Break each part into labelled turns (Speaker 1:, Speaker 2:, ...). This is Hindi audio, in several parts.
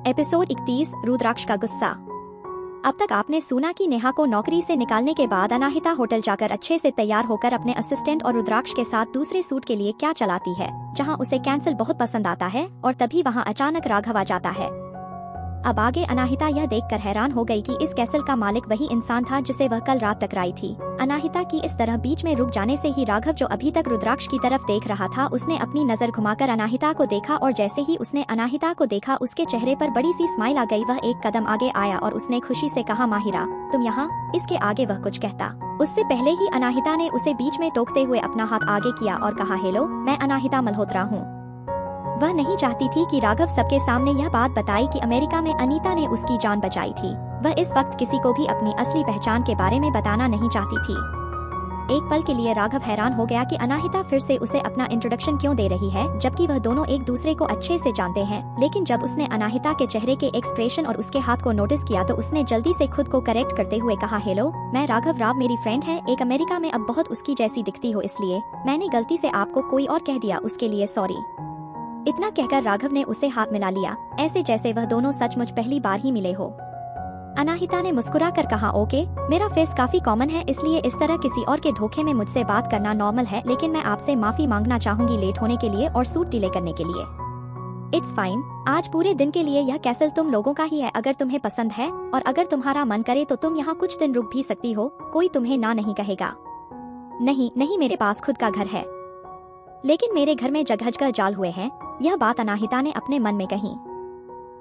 Speaker 1: एपिसोड 31 रुद्राक्ष का गुस्सा। अब तक आपने सुना कि नेहा को नौकरी से निकालने के बाद अनाहिता होटल जाकर अच्छे से तैयार होकर अपने असिस्टेंट और रुद्राक्ष के साथ दूसरे सूट के लिए क्या चलाती है, जहां उसे कैंसिल बहुत पसंद आता है और तभी वहां अचानक राघव आ जाता है। अब आगे अनाहिता यह देखकर हैरान हो गई कि इस कैसल का मालिक वही इंसान था जिसे वह कल रात टकराई थी। अनाहिता की इस तरह बीच में रुक जाने से ही राघव, जो अभी तक रुद्राक्ष की तरफ देख रहा था, उसने अपनी नजर घुमाकर अनाहिता को देखा और जैसे ही उसने अनाहिता को देखा उसके चेहरे पर बड़ी सी स्माइल आ गई। वह एक कदम आगे आया और उसने खुशी से कहा, माहिरा तुम यहाँ। इसके आगे वह कुछ कहता उससे पहले ही अनाहिता ने उसे बीच में टोकते हुए अपना हाथ आगे किया और कहा, हेलो, मैं अनाहिता मल्होत्रा हूँ। वह नहीं चाहती थी कि राघव सबके सामने यह बात बताए कि अमेरिका में अनीता ने उसकी जान बचाई थी। वह इस वक्त किसी को भी अपनी असली पहचान के बारे में बताना नहीं चाहती थी। एक पल के लिए राघव हैरान हो गया कि अनाहिता फिर से उसे अपना इंट्रोडक्शन क्यों दे रही है, जबकि वह दोनों एक दूसरे को अच्छे से जानते हैं। लेकिन जब उसने अनाहिता के चेहरे के एक्सप्रेशन और उसके हाथ को नोटिस किया तो उसने जल्दी से खुद को करेक्ट करते हुए कहा, हेलो, मैं राघव राव, मेरी फ्रेंड है, एक अमेरिका में अब बहुत उसकी जैसी दिखती हो इसलिए मैंने गलती से आपको कोई और कह दिया, उसके लिए सॉरी। इतना कहकर राघव ने उसे हाथ मिला लिया, ऐसे जैसे वह दोनों सचमुच पहली बार ही मिले हो। अनाहिता ने मुस्कुराकर कहा, ओके, मेरा फेस काफी कॉमन है इसलिए इस तरह किसी और के धोखे में मुझसे बात करना नॉर्मल है, लेकिन मैं आपसे माफी मांगना चाहूंगी लेट होने के लिए और सूट डिले करने के लिए। इट्स फाइन, आज पूरे दिन के लिए यह कैसल तुम लोगों का ही है। अगर तुम्हें पसंद है और अगर तुम्हारा मन करे तो तुम यहाँ कुछ दिन रुक भी सकती हो, कोई तुम्हें ना नहीं कहेगा। नहीं नहीं, मेरे पास खुद का घर है, लेकिन मेरे घर में जगह जाल हुए हैं। यह बात अनाहिता ने अपने मन में कही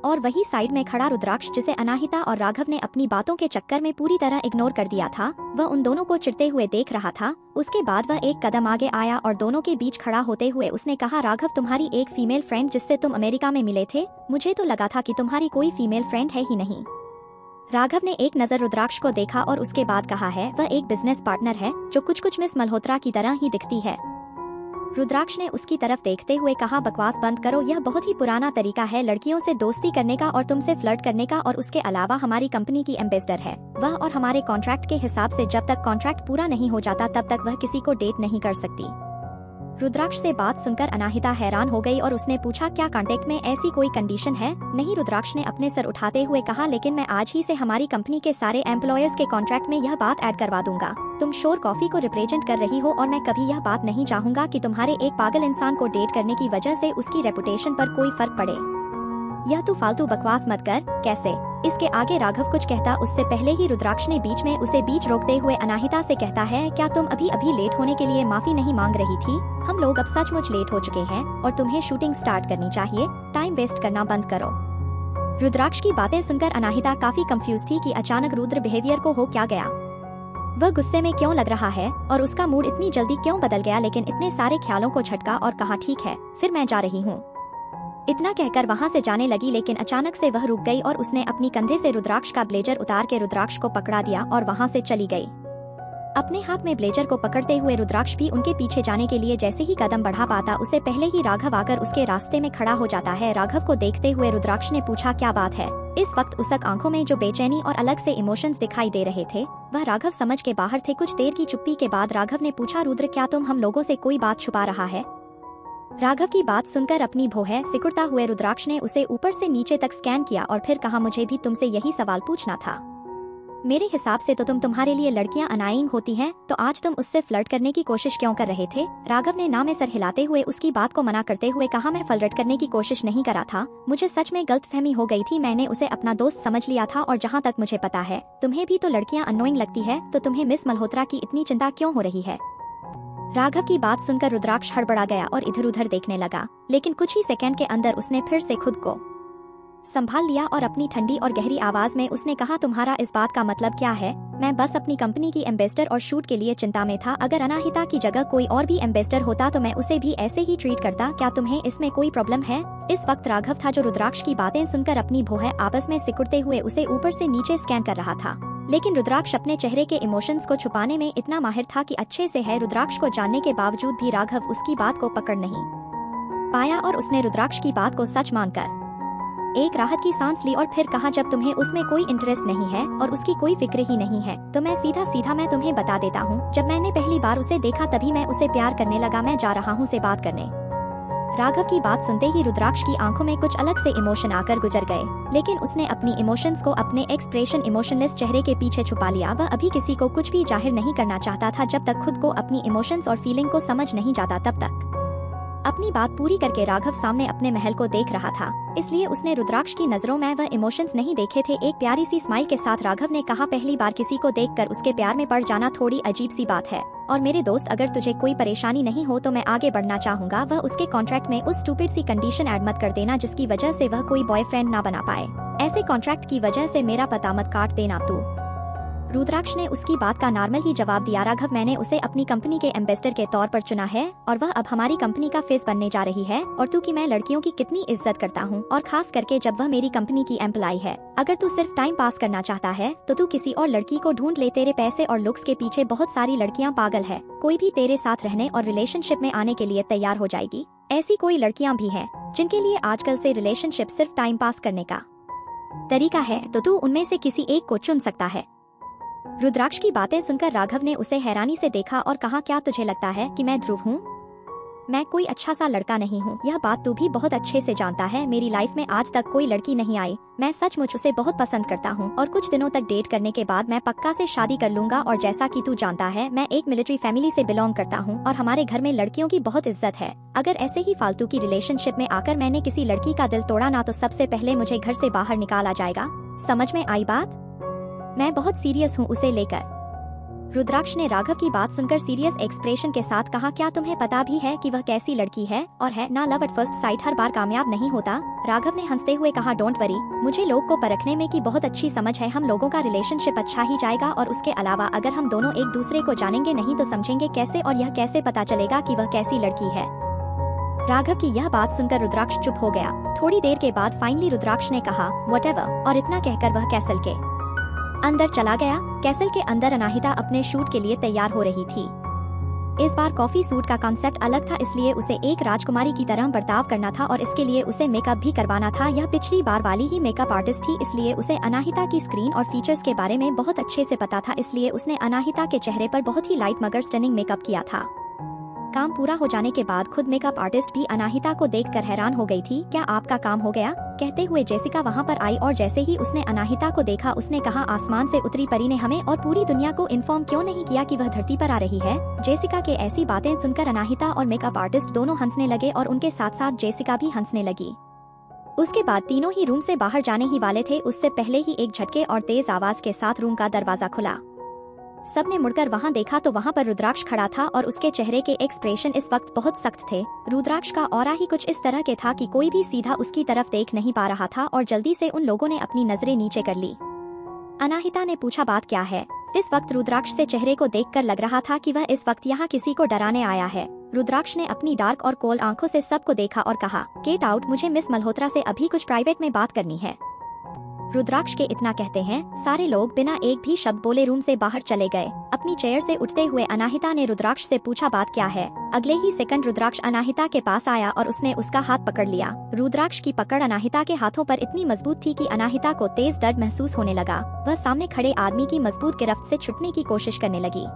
Speaker 1: और वही साइड में खड़ा रुद्राक्ष, जिसे अनाहिता और राघव ने अपनी बातों के चक्कर में पूरी तरह इग्नोर कर दिया था, वह उन दोनों को चिढ़ते हुए देख रहा था। उसके बाद वह एक कदम आगे आया और दोनों के बीच खड़ा होते हुए उसने कहा, राघव, तुम्हारी एक फीमेल फ्रेंड जिससे तुम अमेरिका में मिले थे, मुझे तो लगा था कि तुम्हारी कोई फीमेल फ्रेंड है ही नहीं। राघव ने एक नजर रुद्राक्ष को देखा और उसके बाद कहा है, वह एक बिजनेस पार्टनर है जो कुछ मिस मल्होत्रा की तरह ही दिखती है। रुद्राक्ष ने उसकी तरफ देखते हुए कहा, बकवास बंद करो, यह बहुत ही पुराना तरीका है लड़कियों से दोस्ती करने का और तुमसे फ्लर्ट करने का, और उसके अलावा हमारी कंपनी की एम्बेसडर है वह, और हमारे कॉन्ट्रैक्ट के हिसाब से जब तक कॉन्ट्रैक्ट पूरा नहीं हो जाता तब तक वह किसी को डेट नहीं कर सकती। रुद्राक्ष से बात सुनकर अनाहिता हैरान हो गई और उसने पूछा, क्या कॉन्ट्रैक्ट में ऐसी कोई कंडीशन है? नहीं, रुद्राक्ष ने अपने सर उठाते हुए कहा, लेकिन मैं आज ही से हमारी कंपनी के सारे एम्प्लॉयर्स के कॉन्ट्रैक्ट में यह बात ऐड करवा दूंगा। तुम शोर कॉफी को रिप्रेजेंट कर रही हो और मैं कभी यह बात नहीं चाहूंगा कि तुम्हारे एक पागल इंसान को डेट करने की वजह से उसकी रेपुटेशन पर कोई फर्क पड़े। यह तू फालतू बकवास मत कर। कैसे? इसके आगे राघव कुछ कहता उससे पहले ही रुद्राक्ष ने बीच में उसे बीच रोकते हुए अनाहिता से कहता है, क्या तुम अभी लेट होने के लिए माफी नहीं मांग रही थी? हम लोग अब सचमुच लेट हो चुके हैं और तुम्हें शूटिंग स्टार्ट करनी चाहिए, टाइम वेस्ट करना बंद करो। रुद्राक्ष की बातें सुनकर अनाहिता काफी कंफ्यूज थी कि अचानक रुद्र बिहेवियर को हो क्या गया, वह गुस्से में क्यों लग रहा है और उसका मूड इतनी जल्दी क्यों बदल गया। लेकिन इतने सारे ख्यालों को झटका और कहा, ठीक है, फिर मैं जा रही हूँ। इतना कहकर वहां से जाने लगी, लेकिन अचानक से वह रुक गई और उसने अपनी कंधे से रुद्राक्ष का ब्लेजर उतार के रुद्राक्ष को पकड़ा दिया और वहां से चली गई। अपने हाथ में ब्लेजर को पकड़ते हुए रुद्राक्ष भी उनके पीछे जाने के लिए जैसे ही कदम बढ़ा पाता उससे पहले ही राघव आकर उसके रास्ते में खड़ा हो जाता है। राघव को देखते हुए रुद्राक्ष ने पूछा, क्या बात है? इस वक्त उसक आंखों में जो बेचैनी और अलग से इमोशंस दिखाई दे रहे थे वह राघव समझ के बाहर थे। कुछ देर की चुप्पी के बाद राघव ने पूछा, रुद्र, क्या तुम हम लोगों से कोई बात छुपा रहा है? राघव की बात सुनकर अपनी भौहें सिकुड़ता हुए रुद्राक्ष ने उसे ऊपर से नीचे तक स्कैन किया और फिर कहा, मुझे भी तुमसे यही सवाल पूछना था। मेरे हिसाब से तो तुम्हारे लिए लड़कियां अनाइंग होती हैं, तो आज तुम उससे फ्लर्ट करने की कोशिश क्यों कर रहे थे? राघव ने ना में सर हिलाते हुए उसकी बात को मना करते हुए कहा, मैं फ्लर्ट करने की कोशिश नहीं करा था, मुझे सच में गलतफहमी हो गई थी, मैंने उसे अपना दोस्त समझ लिया था। और जहाँ तक मुझे पता है तुम्हें भी तो लड़कियां अनोइंग लगती है, तो तुम्हें मिस मल्होत्रा की इतनी चिंता क्यों हो रही है? राघव की बात सुनकर रुद्राक्ष हड़बड़ा गया और इधर उधर देखने लगा, लेकिन कुछ ही सेकंड के अंदर उसने फिर से खुद को संभाल लिया और अपनी ठंडी और गहरी आवाज में उसने कहा, तुम्हारा इस बात का मतलब क्या है? मैं बस अपनी कंपनी की एम्बेसडर और शूट के लिए चिंता में था। अगर अनाहिता की जगह कोई और भी एम्बेसडर होता तो मैं उसे भी ऐसे ही ट्रीट करता। क्या तुम्हें इसमें कोई प्रॉब्लम है? इस वक्त राघव था जो रुद्राक्ष की बातें सुनकर अपनी भौहें आपस में सिकुड़ते हुए उसे ऊपर से नीचे स्कैन कर रहा था। लेकिन रुद्राक्ष अपने चेहरे के इमोशंस को छुपाने में इतना माहिर था कि अच्छे से है रुद्राक्ष को जानने के बावजूद भी राघव उसकी बात को पकड़ नहीं पाया और उसने रुद्राक्ष की बात को सच मानकर एक राहत की सांस ली और फिर कहा, जब तुम्हें उसमें कोई इंटरेस्ट नहीं है और उसकी कोई फिक्र ही नहीं है तो मैं सीधा मैं तुम्हें बता देता हूँ, जब मैंने पहली बार उसे देखा तभी मैं उसे प्यार करने लगा। मैं जा रहा हूँ से बात करने। राघव की बात सुनते ही रुद्राक्ष की आंखों में कुछ अलग से इमोशन आकर गुजर गए, लेकिन उसने अपनी इमोशंस को अपने एक्सप्रेशन इमोशनलेस चेहरे के पीछे छुपा लिया। वह अभी किसी को कुछ भी जाहिर नहीं करना चाहता था जब तक खुद को अपनी इमोशंस और फीलिंग को समझ नहीं जाता तब तक। अपनी बात पूरी करके राघव सामने अपने महल को देख रहा था, इसलिए उसने रुद्राक्ष की नजरों में वह इमोशंस नहीं देखे थे। एक प्यारी सी स्माइल के साथ राघव ने कहा, पहली बार किसी को देखकर उसके प्यार में पड़ जाना थोड़ी अजीब सी बात है, और मेरे दोस्त अगर तुझे कोई परेशानी नहीं हो तो मैं आगे बढ़ना चाहूंगा। वह उसके कॉन्ट्रैक्ट में उस स्टूपिड सी कंडीशन ऐड मत कर देना जिसकी वजह से वह कोई बॉयफ्रेंड ना बना पाए। ऐसे कॉन्ट्रैक्ट की वजह से मेरा पता मत काट देना तू। रुद्राक्ष ने उसकी बात का नॉर्मल ही जवाब दिया, राघव मैंने उसे अपनी कंपनी के एम्बेसडर के तौर पर चुना है और वह अब हमारी कंपनी का फेस बनने जा रही है। और तू कि मैं लड़कियों की कितनी इज्जत करता हूँ, और खास करके जब वह मेरी कंपनी की एम्प्लॉय है। अगर तू सिर्फ टाइम पास करना चाहता है तो तू किसी और लड़की को ढूंढ ले। तेरे पैसे और लुक्स के पीछे बहुत सारी लड़कियाँ पागल है, कोई भी तेरे साथ रहने और रिलेशनशिप में आने के लिए तैयार हो जाएगी। ऐसी कोई लड़कियाँ भी हैं जिनके लिए आजकल से रिलेशनशिप सिर्फ टाइम पास करने का तरीका है, तो तू उनमें से किसी एक को चुन सकता है। रुद्राक्ष की बातें सुनकर राघव ने उसे हैरानी से देखा और कहा, क्या तुझे लगता है कि मैं ध्रुव हूँ? मैं कोई अच्छा सा लड़का नहीं हूँ, यह बात तू भी बहुत अच्छे से जानता है। मेरी लाइफ में आज तक कोई लड़की नहीं आई, मैं सचमुच उसे बहुत पसंद करता हूँ और कुछ दिनों तक डेट करने के बाद मैं पक्का से शादी कर लूंगा। और जैसा कि तू जानता है मैं एक मिलिट्री फैमिली से बिलोंग करता हूँ और हमारे घर में लड़कियों की बहुत इज्जत है। अगर ऐसे ही फालतू की रिलेशनशिप में आकर मैंने किसी लड़की का दिल तोड़ा ना तो सबसे पहले मुझे घर से बाहर निकाला जाएगा। समझ में आई बात? मैं बहुत सीरियस हूँ उसे लेकर। रुद्राक्ष ने राघव की बात सुनकर सीरियस एक्सप्रेशन के साथ कहा, क्या तुम्हें पता भी है कि वह कैसी लड़की है? और है ना, लव एट फर्स्ट साइट हर बार कामयाब नहीं होता। राघव ने हंसते हुए कहा, डोंट वरी, मुझे लोग को परखने में की बहुत अच्छी समझ है। हम लोगों का रिलेशनशिप अच्छा ही जाएगा, और उसके अलावा अगर हम दोनों एक दूसरे को जानेंगे नहीं तो समझेंगे कैसे, और यह कैसे पता चलेगा कि वह कैसी लड़की है? राघव की यह बात सुनकर रुद्राक्ष चुप हो गया। थोड़ी देर के बाद फाइनली रुद्राक्ष ने कहा, व्हाटएवर, और इतना कहकर वह कैसल के अंदर चला गया। कैसल के अंदर अनाहिता अपने शूट के लिए तैयार हो रही थी। इस बार कॉफी सूट का कॉन्सेप्ट अलग था, इसलिए उसे एक राजकुमारी की तरह बर्ताव करना था और इसके लिए उसे मेकअप भी करवाना था। यह पिछली बार वाली ही मेकअप आर्टिस्ट थी, इसलिए उसे अनाहिता की स्क्रीन और फीचर्स के बारे में बहुत अच्छे से पता था। इसलिए उसने अनाहिता के चेहरे पर बहुत ही लाइट मगर स्टनिंग मेकअप किया था। काम पूरा हो जाने के बाद खुद मेकअप आर्टिस्ट भी अनाहिता को देखकर हैरान हो गई थी। क्या आपका काम हो गया? कहते हुए जेसिका वहां पर आई और जैसे ही उसने अनाहिता को देखा उसने कहा, आसमान से उतरी परी ने हमें और पूरी दुनिया को इन्फॉर्म क्यों नहीं किया कि वह धरती पर आ रही है? जेसिका के ऐसी बातें सुनकर अनाहिता और मेकअप आर्टिस्ट दोनों हंसने लगे और उनके साथ साथ जेसिका भी हंसने लगी। उसके बाद तीनों ही रूम से बाहर जाने ही वाले थे, उससे पहले ही एक झटके और तेज आवाज के साथ रूम का दरवाजा खुला। सबने मुड़कर वहां देखा तो वहां पर रुद्राक्ष खड़ा था और उसके चेहरे के एक्सप्रेशन इस वक्त बहुत सख्त थे। रुद्राक्ष का ऑरा ही कुछ इस तरह के था कि कोई भी सीधा उसकी तरफ देख नहीं पा रहा था और जल्दी से उन लोगों ने अपनी नजरें नीचे कर ली। अनाहिता ने पूछा, बात क्या है? इस वक्त रुद्राक्ष से चेहरे को देखकर लग रहा था कि वह इस वक्त यहाँ किसी को डराने आया है। रुद्राक्ष ने अपनी डार्क और कोल्ड आंखों से सबको देखा और कहा, गेट आउट, मुझे मिस मल्होत्रा से अभी कुछ प्राइवेट में बात करनी है। रुद्राक्ष के इतना कहते हैं सारे लोग बिना एक भी शब्द बोले रूम से बाहर चले गए। अपनी चेयर से उठते हुए अनाहिता ने रुद्राक्ष से पूछा, बात क्या है? अगले ही सेकंड रुद्राक्ष अनाहिता के पास आया और उसने उसका हाथ पकड़ लिया। रुद्राक्ष की पकड़ अनाहिता के हाथों पर इतनी मजबूत थी कि अनाहिता को तेज दर्द महसूस होने लगा। वह सामने खड़े आदमी की मजबूत गिरफ्त से छुटने की कोशिश करने लगी।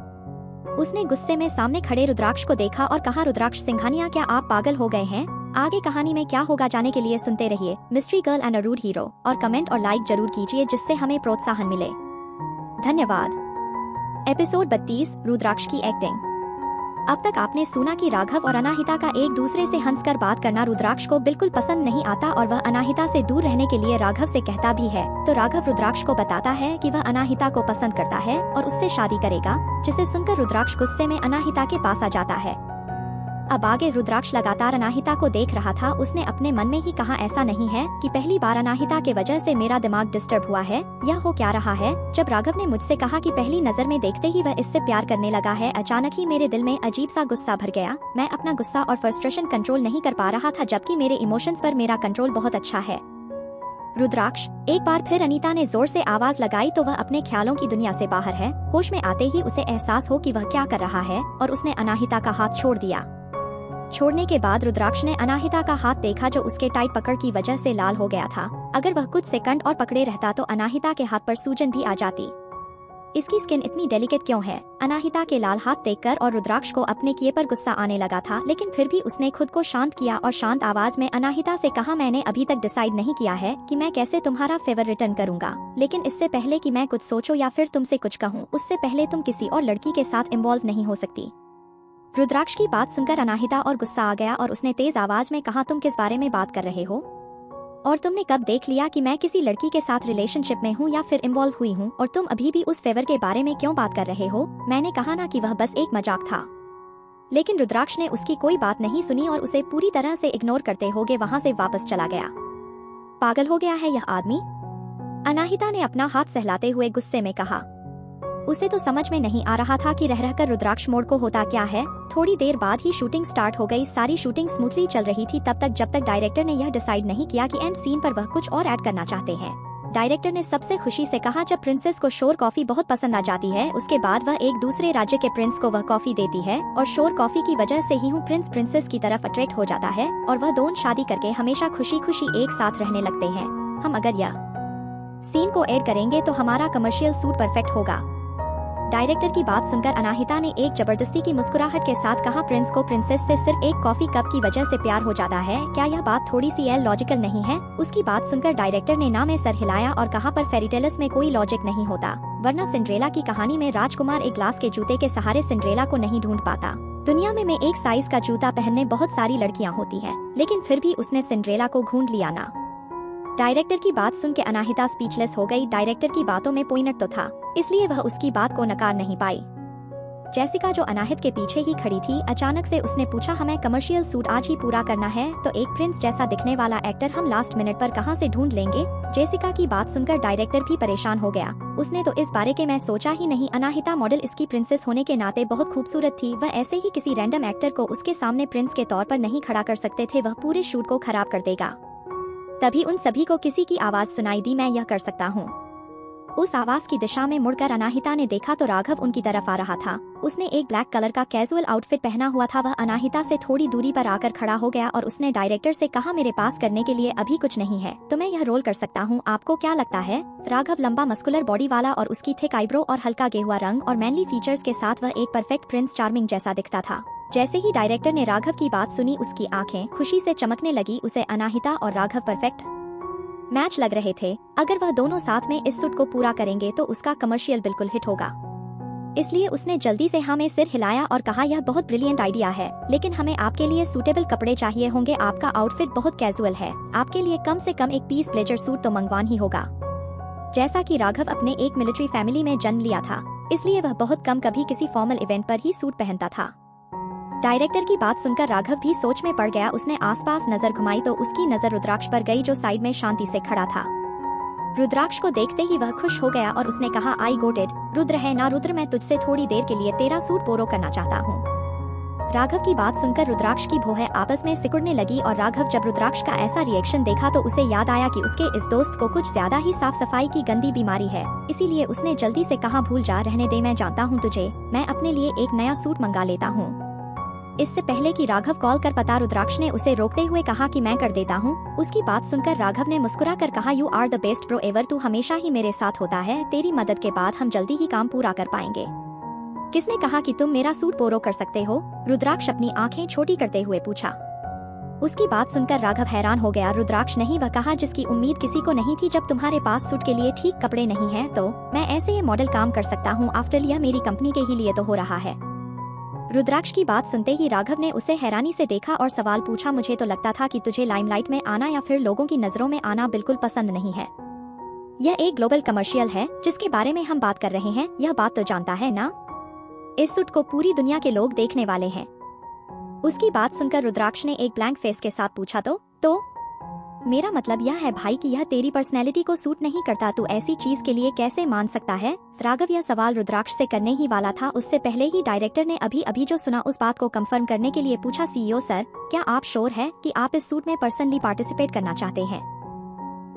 Speaker 1: उसने गुस्से में सामने खड़े रुद्राक्ष को देखा और कहा, रुद्राक्ष सिंघानिया, क्या आप पागल हो गए हैं? आगे कहानी में क्या होगा जाने के लिए सुनते रहिए mystery girl and a rude hero, और कमेंट और लाइक जरूर कीजिए जिससे हमें प्रोत्साहन मिले। धन्यवाद। एपिसोड 32, रुद्राक्ष की एक्टिंग। अब तक आपने सुना कि राघव और अनाहिता का एक दूसरे से हंसकर बात करना रुद्राक्ष को बिल्कुल पसंद नहीं आता और वह अनाहिता से दूर रहने के लिए राघव से कहता भी है। तो राघव रुद्राक्ष को बताता है कि वह अनाहिता को पसंद करता है और उससे शादी करेगा, जिसे सुनकर रुद्राक्ष गुस्से में अनाहिता के पास आ जाता है। अब आगे रुद्राक्ष लगातार अनाहिता को देख रहा था। उसने अपने मन में ही कहा, ऐसा नहीं है कि पहली बार अनाहिता के वजह से मेरा दिमाग डिस्टर्ब हुआ है। यह हो क्या रहा है? जब राघव ने मुझसे कहा कि पहली नजर में देखते ही वह इससे प्यार करने लगा है, अचानक ही मेरे दिल में अजीब सा गुस्सा भर गया। मैं अपना गुस्सा और फ्रस्ट्रेशन कंट्रोल नहीं कर पा रहा था, जबकि मेरे इमोशंस पर मेरा कंट्रोल बहुत अच्छा है। रुद्राक्ष, एक बार फिर अनीता ने जोर से आवाज लगाई तो वह अपने ख्यालों की दुनिया से बाहर है। होश में आते ही उसे एहसास हो कि वह क्या कर रहा है और उसने अनाहिता का हाथ छोड़ दिया। छोड़ने के बाद रुद्राक्ष ने अनाहिता का हाथ देखा जो उसके टाइट पकड़ की वजह से लाल हो गया था। अगर वह कुछ सेकंड और पकड़े रहता तो अनाहिता के हाथ पर सूजन भी आ जाती। इसकी स्किन इतनी डेलिकेट क्यों है? अनाहिता के लाल हाथ देखकर और रुद्राक्ष को अपने किए पर गुस्सा आने लगा था, लेकिन फिर भी उसने खुद को शांत किया और शांत आवाज में अनाहिता से कहा, मैंने अभी तक डिसाइड नहीं किया है कि मैं कैसे तुम्हारा फेवर रिटर्न करूंगा, लेकिन इससे पहले कि मैं कुछ सोचूं या फिर तुमसे कुछ कहूं, उससे पहले तुम किसी और लड़की के साथ इन्वॉल्व नहीं हो सकती। रुद्राक्ष की बात सुनकर अनाहिता और गुस्सा आ गया और उसने तेज आवाज में कहा, तुम किस बारे में बात कर रहे हो? और तुमने कब देख लिया कि मैं किसी लड़की के साथ रिलेशनशिप में हूँ या फिर इन्वॉल्व हुई हूँ, और तुम अभी भी उस फेवर के बारे में क्यों बात कर रहे हो? मैंने कहा ना कि वह बस एक मजाक था। लेकिन रुद्राक्ष ने उसकी कोई बात नहीं सुनी और उसे पूरी तरह से इग्नोर करते हुए वहां से वापस चला गया। पागल हो गया है यह आदमी? अनाहिता ने अपना हाथ सहलाते हुए गुस्से में कहा। उसे तो समझ में नहीं आ रहा था कि रह रहकर रुद्राक्ष मोड़ को होता क्या है। थोड़ी देर बाद ही शूटिंग स्टार्ट हो गई। सारी शूटिंग स्मूथली चल रही थी तब तक जब तक डायरेक्टर ने यह डिसाइड नहीं किया कि एंड सीन पर वह कुछ और ऐड करना चाहते हैं। डायरेक्टर ने सबसे खुशी से कहा, जब प्रिंसेस को शोर कॉफी बहुत पसंद आ जाती है, उसके बाद वह एक दूसरे राज्य के प्रिंस को वह कॉफी देती है और शोर कॉफी की वजह से ही हूँ प्रिंस प्रिंसेस की तरफ अट्रैक्ट हो जाता है और वह दोनों शादी करके हमेशा खुशी खुशी एक साथ रहने लगते हैं। हम अगर यह सीन को ऐड करेंगे तो हमारा कमर्शियल सूट परफेक्ट होगा। डायरेक्टर की बात सुनकर अनाहिता ने एक जबरदस्ती की मुस्कुराहट के साथ कहा, प्रिंस को प्रिंसेस से सिर्फ एक कॉफी कप की वजह से प्यार हो जाता है? क्या यह बात थोड़ी सी लॉजिकल नहीं है? उसकी बात सुनकर डायरेक्टर ने ना में सर हिलाया और कहा, पर फेरीटेल्स में कोई लॉजिक नहीं होता, वरना सिंड्रेला की कहानी में राजकुमार एक ग्लास के जूते के सहारे सिंड्रेला को नहीं ढूंढ पाता। दुनिया में एक साइज का जूता पहनने बहुत सारी लड़कियां होती है, लेकिन फिर भी उसने सिंड्रेला को ढूंढ लिया ना। डायरेक्टर की बात सुन के अनाहिता स्पीचलेस हो गई। डायरेक्टर की बातों में पॉइंट तो था, इसलिए वह उसकी बात को नकार नहीं पाई। जेसिका जो अनाहित के पीछे ही खड़ी थी, अचानक से उसने पूछा, हमें कमर्शियल सूट आज ही पूरा करना है, तो एक प्रिंस जैसा दिखने वाला एक्टर हम लास्ट मिनट पर कहां से ढूंढ लेंगे? जेसिका की बात सुनकर डायरेक्टर भी परेशान हो गया। उसने तो इस बारे के मैं सोचा ही नहीं। अनाहिता मॉडल इसकी प्रिंसेस होने के नाते बहुत खूबसूरत थी, वह ऐसे ही किसी रैंडम एक्टर को उसके सामने प्रिंस के तौर पर नहीं खड़ा कर सकते थे, वह पूरे शूट को खराब कर देगा। तभी उन सभी को किसी की आवाज सुनाई दी, मैं यह कर सकता हूँ। उस आवाज की दिशा में मुड़कर अनाहिता ने देखा तो राघव उनकी तरफ आ रहा था। उसने एक ब्लैक कलर का कैजुअल आउटफिट पहना हुआ था। वह अनाहिता से थोड़ी दूरी पर आकर खड़ा हो गया और उसने डायरेक्टर से कहा, मेरे पास करने के लिए अभी कुछ नहीं है, तो मैं यह रोल कर सकता हूँ, आपको क्या लगता है? राघव लंबा मस्कुलर बॉडी वाला और उसकी थिक आईब्रो और हल्का गेहुआ रंग और मैनली फीचर्स के साथ वह एक परफेक्ट प्रिंस चार्मिंग जैसा दिखता था। जैसे ही डायरेक्टर ने राघव की बात सुनी, उसकी आंखें खुशी से चमकने लगी। उसे अनाहिता और राघव परफेक्ट मैच लग रहे थे। अगर वह दोनों साथ में इस सूट को पूरा करेंगे तो उसका कमर्शियल बिल्कुल हिट होगा। इसलिए उसने जल्दी से हाँ में सिर हिलाया और कहा, यह बहुत ब्रिलियंट आइडिया है, लेकिन हमें आपके लिए सूटेबल कपड़े चाहिए होंगे। आपका आउटफिट बहुत कैजुअल है, आपके लिए कम से कम एक पीस ब्लेजर सूट तो मंगवान ही होगा। जैसा कि राघव अपने एक मिलिट्री फैमिली में जन्म लिया था, इसलिए वह बहुत कम कभी किसी फॉर्मल इवेंट पर ही सूट पहनता था। डायरेक्टर की बात सुनकर राघव भी सोच में पड़ गया। उसने आसपास नजर घुमाई तो उसकी नजर रुद्राक्ष पर गई, जो साइड में शांति से खड़ा था। रुद्राक्ष को देखते ही वह खुश हो गया और उसने कहा, आई गोट इट, रुद्र है ना? रुद्र, मैं तुझसे थोड़ी देर के लिए तेरा सूट बोरो करना चाहता हूँ। राघव की बात सुनकर रुद्राक्ष की भौहें आपस में सिकुड़ने लगी और राघव जब रुद्राक्ष का ऐसा रिएक्शन देखा तो उसे याद आया कि उसके इस दोस्त को कुछ ज्यादा ही साफ सफाई की गंदी बीमारी है। इसीलिए उसने जल्दी से कहा, भूल जा, रहने दे, मैं जानता हूँ तुझे, मैं अपने लिए एक नया सूट मंगा लेता हूँ। इससे पहले कि राघव कॉल कर पता, रुद्राक्ष ने उसे रोकते हुए कहा कि मैं कर देता हूँ। उसकी बात सुनकर राघव ने मुस्कुरा कर कहा, you are the best bro ever, तू हमेशा ही मेरे साथ होता है, तेरी मदद के बाद हम जल्दी ही काम पूरा कर पाएंगे। किसने कहा कि तुम मेरा सूट बोरो कर सकते हो? रुद्राक्ष अपनी आंखें छोटी करते हुए पूछा। उसकी बात सुनकर राघव हैरान हो गया। रुद्राक्ष नहीं, वह कहा जिसकी उम्मीद किसी को नहीं थी, जब तुम्हारे पास सूट के लिए ठीक कपड़े नहीं है तो मैं ऐसे ये मॉडल काम कर सकता हूँ। आफ्टर यह मेरी कंपनी के ही लिए तो हो रहा है। रुद्राक्ष की बात सुनते ही राघव ने उसे हैरानी से देखा और सवाल पूछा, मुझे तो लगता था कि तुझे लाइमलाइट में आना या फिर लोगों की नजरों में आना बिल्कुल पसंद नहीं है। यह एक ग्लोबल कमर्शियल है जिसके बारे में हम बात कर रहे हैं, यह बात तो जानता है ना? इस सूट को पूरी दुनिया के लोग देखने वाले हैं। उसकी बात सुनकर रुद्राक्ष ने एक ब्लैंक फेस के साथ पूछा, तो मेरा मतलब यह है भाई कि यह तेरी पर्सनैलिटी को सूट नहीं करता, तू ऐसी चीज के लिए कैसे मान सकता है? राघव यह सवाल रुद्राक्ष से करने ही वाला था, उससे पहले ही डायरेक्टर ने अभी जो सुना उस बात को कंफर्म करने के लिए पूछा, सीईओ सर, क्या आप श्योर है कि आप इस सूट में पर्सनली पार्टिसिपेट करना चाहते हैं?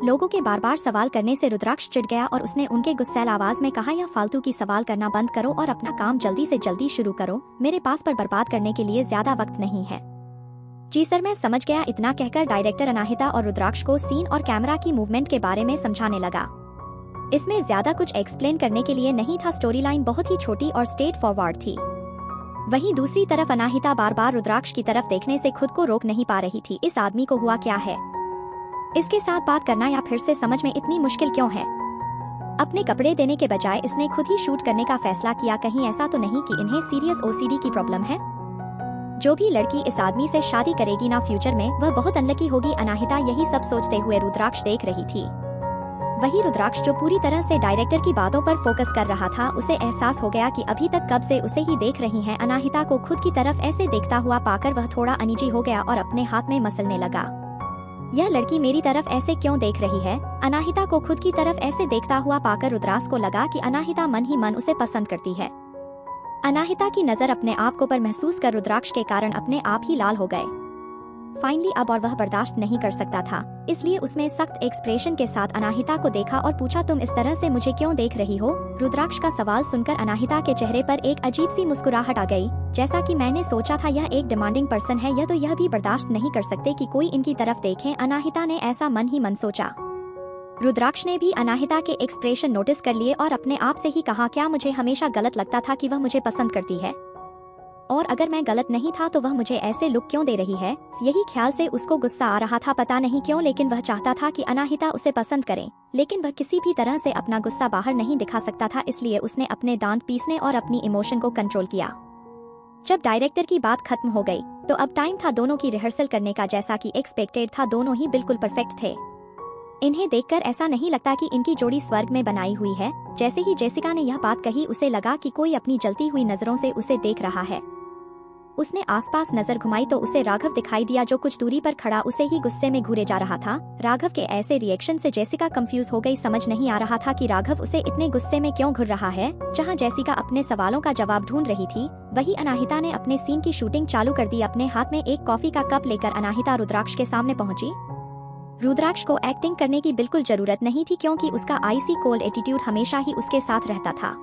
Speaker 1: लोगों के बार बार सवाल करने से रुद्राक्ष चिढ़ गया और उसने उनके गुस्सैल आवाज में कहा, यह फालतू की सवाल करना बंद करो और अपना काम जल्दी से जल्दी शुरू करो, मेरे पास पर बर्बाद करने के लिए ज्यादा वक्त नहीं है। जी सर, मैं समझ गया। इतना कहकर डायरेक्टर अनाहिता और रुद्राक्ष को सीन और कैमरा की मूवमेंट के बारे में समझाने लगा। इसमें ज्यादा कुछ एक्सप्लेन करने के लिए नहीं था, स्टोरी लाइन बहुत ही छोटी और स्ट्रेट फॉरवर्ड थी। वहीं दूसरी तरफ अनाहिता बार बार रुद्राक्ष की तरफ देखने से खुद को रोक नहीं पा रही थी। इस आदमी को हुआ क्या है? इसके साथ बात करना या फिर से समझ में इतनी मुश्किल क्यों है? अपने कपड़े देने के बजाय इसने खुद ही शूट करने का फैसला किया। कहीं ऐसा तो नहीं कि इन्हें सीरियस ओसीडी की प्रॉब्लम है? जो भी लड़की इस आदमी से शादी करेगी ना फ्यूचर में, वह बहुत अनलकी होगी। अनाहिता यही सब सोचते हुए रुद्राक्ष देख रही थी। वही रुद्राक्ष जो पूरी तरह से डायरेक्टर की बातों पर फोकस कर रहा था, उसे एहसास हो गया कि अभी तक कब से उसे ही देख रही हैं। अनाहिता को खुद की तरफ ऐसे देखता हुआ पाकर वह थोड़ा अनईजी हो गया और अपने हाथ में मसलने लगा। यह लड़की मेरी तरफ ऐसे क्यों देख रही है? अनाहिता को खुद की तरफ ऐसे देखता हुआ पाकर रुद्राक्ष को लगा कि अनाहिता मन ही मन उसे पसंद करती है। अनाहिता की नजर अपने आप को पर महसूस कर रुद्राक्ष के कारण अपने आप ही लाल हो गए। फाइनली अब और वह बर्दाश्त नहीं कर सकता था, इसलिए उसने सख्त एक्सप्रेशन के साथ अनाहिता को देखा और पूछा, तुम इस तरह से मुझे क्यों देख रही हो? रुद्राक्ष का सवाल सुनकर अनाहिता के चेहरे पर एक अजीब सी मुस्कुराहट आ गई। जैसा कि मैंने सोचा था, यह एक डिमांडिंग पर्सन है, यह तो यह भी बर्दाश्त नहीं कर सकते कि कोई इनकी तरफ देखे। अनाहिता ने ऐसा मन ही मन सोचा। रुद्राक्ष ने भी अनाहिता के एक्सप्रेशन नोटिस कर लिए और अपने आप से ही कहा, क्या मुझे हमेशा गलत लगता था कि वह मुझे पसंद करती है? और अगर मैं गलत नहीं था तो वह मुझे ऐसे लुक क्यों दे रही है? यही ख्याल से उसको गुस्सा आ रहा था, पता नहीं क्यों, लेकिन वह चाहता था कि अनाहिता उसे पसंद करे, लेकिन वह किसी भी तरह से अपना गुस्सा बाहर नहीं दिखा सकता था। इसलिए उसने अपने दांत पीसने और अपनी इमोशन को कंट्रोल किया। जब डायरेक्टर की बात खत्म हो गई तो अब टाइम था दोनों की रिहर्सल करने का। जैसा कि एक्सपेक्टेड था, दोनों ही बिल्कुल परफेक्ट थे। इन्हें देखकर ऐसा नहीं लगता कि इनकी जोड़ी स्वर्ग में बनाई हुई है। जैसे ही जेसिका ने यह बात कही, उसे लगा कि कोई अपनी जलती हुई नजरों से उसे देख रहा है। उसने आसपास नजर घुमाई तो उसे राघव दिखाई दिया, जो कुछ दूरी पर खड़ा उसे ही गुस्से में घूरे जा रहा था। राघव के ऐसे रिएक्शन से जेसिका कंफ्यूज हो गई। समझ नहीं आ रहा था कि राघव उसे इतने गुस्से में क्यों घूर रहा है। जहां जेसिका अपने सवालों का जवाब ढूंढ रही थी, वही अनाहिता ने अपने सीन की शूटिंग चालू कर दी। अपने हाथ में एक कॉफी का कप लेकर अनाहिता रुद्राक्ष के सामने पहुंची। रुद्राक्ष को एक्टिंग करने की बिल्कुल जरूरत नहीं थी, क्योंकि उसका आइसी कोल्ड एटीट्यूड हमेशा ही उसके साथ रहता था।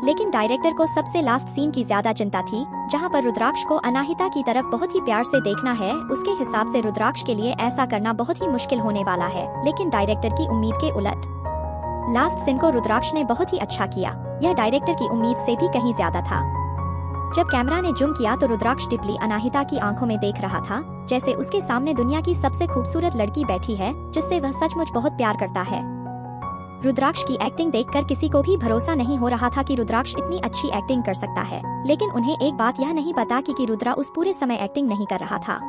Speaker 1: लेकिन डायरेक्टर को सबसे लास्ट सीन की ज्यादा चिंता थी, जहां पर रुद्राक्ष को अनाहिता की तरफ बहुत ही प्यार से देखना है। उसके हिसाब से रुद्राक्ष के लिए ऐसा करना बहुत ही मुश्किल होने वाला है। लेकिन डायरेक्टर की उम्मीद के उलट लास्ट सीन को रुद्राक्ष ने बहुत ही अच्छा किया। यह डायरेक्टर की उम्मीद से भी कहीं ज्यादा था। जब कैमरा ने जूम किया तो रुद्राक्ष डिपली अनाहिता की आंखों में देख रहा था, जैसे उसके सामने दुनिया की सबसे खूबसूरत लड़की बैठी है, जिससे वह सचमुच बहुत प्यार करता है। रुद्राक्ष की एक्टिंग देखकर किसी को भी भरोसा नहीं हो रहा था कि रुद्राक्ष इतनी अच्छी एक्टिंग कर सकता है। लेकिन उन्हें एक बात यह नहीं पता कि रुद्रा उस पूरे समय एक्टिंग नहीं कर रहा था।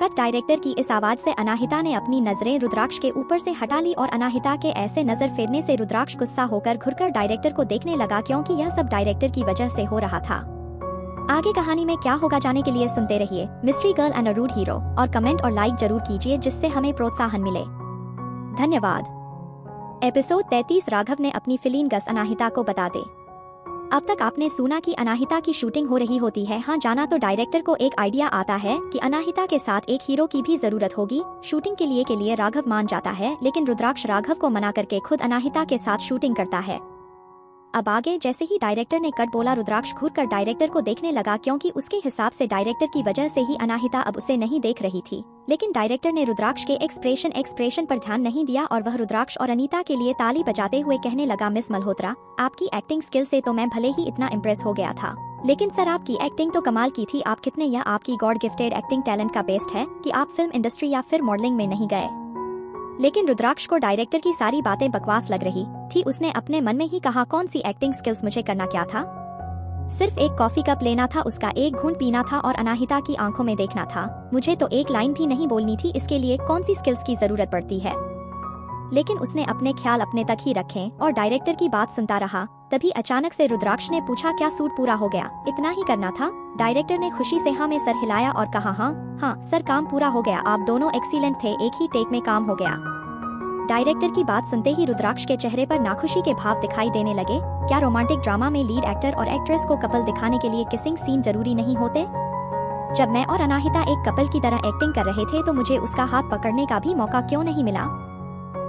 Speaker 1: कट डायरेक्टर की इस आवाज से अनाहिता ने अपनी नजरें रुद्राक्ष के ऊपर से हटा ली और अनाहिता के ऐसे नजर फेरने से रुद्राक्ष गुस्सा होकर घुरकर डायरेक्टर को देखने लगा, क्योंकि यह सब डायरेक्टर की वजह से हो रहा था। आगे कहानी में क्या होगा जाने के लिए सुनते रहिए mystery girl and a rude hero, और कमेंट और लाइक जरूर कीजिए, जिससे हमें प्रोत्साहन मिले। धन्यवाद। एपिसोड 33 राघव ने अपनी फीलिंग गस अनाहिता को बता दे। अब तक आपने सुना कि अनाहिता की शूटिंग हो रही होती है। हाँ, जाना तो डायरेक्टर को एक आइडिया आता है कि अनाहिता के साथ एक हीरो की भी जरूरत होगी शूटिंग के लिए राघव मान जाता है, लेकिन रुद्राक्ष राघव को मना करके खुद अनाहिता के साथ शूटिंग करता है। अब आगे जैसे ही डायरेक्टर ने कट बोला, रुद्राक्ष घूरकर डायरेक्टर को देखने लगा, क्योंकि उसके हिसाब से डायरेक्टर की वजह से ही अनाहिता अब उसे नहीं देख रही थी। लेकिन डायरेक्टर ने रुद्राक्ष के एक्सप्रेशन पर ध्यान नहीं दिया और वह रुद्राक्ष और अनीता के लिए ताली बजाते हुए कहने लगा, मिस मल्होत्रा, आपकी एक्टिंग स्किल से तो मैं भले ही इतना इम्प्रेस हो गया था, लेकिन सर आपकी एक्टिंग तो कमाल की थी। आप कितने या आपकी गॉड गिफ्टेड एक्टिंग टैलेंट का बेस्ट है कि आप फिल्म इंडस्ट्री या फिर मॉडलिंग में नहीं गए। लेकिन रुद्राक्ष को डायरेक्टर की सारी बातें बकवास लग रही थी। उसने अपने मन में ही कहा, कौन सी एक्टिंग स्किल्स, मुझे करना क्या था? सिर्फ एक कॉफी कप लेना था, उसका एक घूंट पीना था और अनाहिता की आंखों में देखना था। मुझे तो एक लाइन भी नहीं बोलनी थी, इसके लिए कौन सी स्किल्स की जरूरत पड़ती है? लेकिन उसने अपने ख्याल अपने तक ही रखे और डायरेक्टर की बात सुनता रहा। तभी अचानक से रुद्राक्ष ने पूछा, क्या सूट पूरा हो गया? इतना ही करना था? डायरेक्टर ने खुशी से हाँ में सर हिलाया और कहा, हाँ सर, काम पूरा हो गया। आप दोनों एक्सीलेंट थे, एक ही टेक में काम हो गया। डायरेक्टर की बात सुनते ही रुद्राक्ष के चेहरे पर नाखुशी के भाव दिखाई देने लगे। क्या रोमांटिक ड्रामा में लीड एक्टर और एक्ट्रेस को कपल दिखाने के लिए किसिंग सीन जरूरी नहीं होते? जब मैं और अनाहिता एक कपल की तरह एक्टिंग कर रहे थे तो मुझे उसका हाथ पकड़ने का भी मौका क्यों नहीं मिला?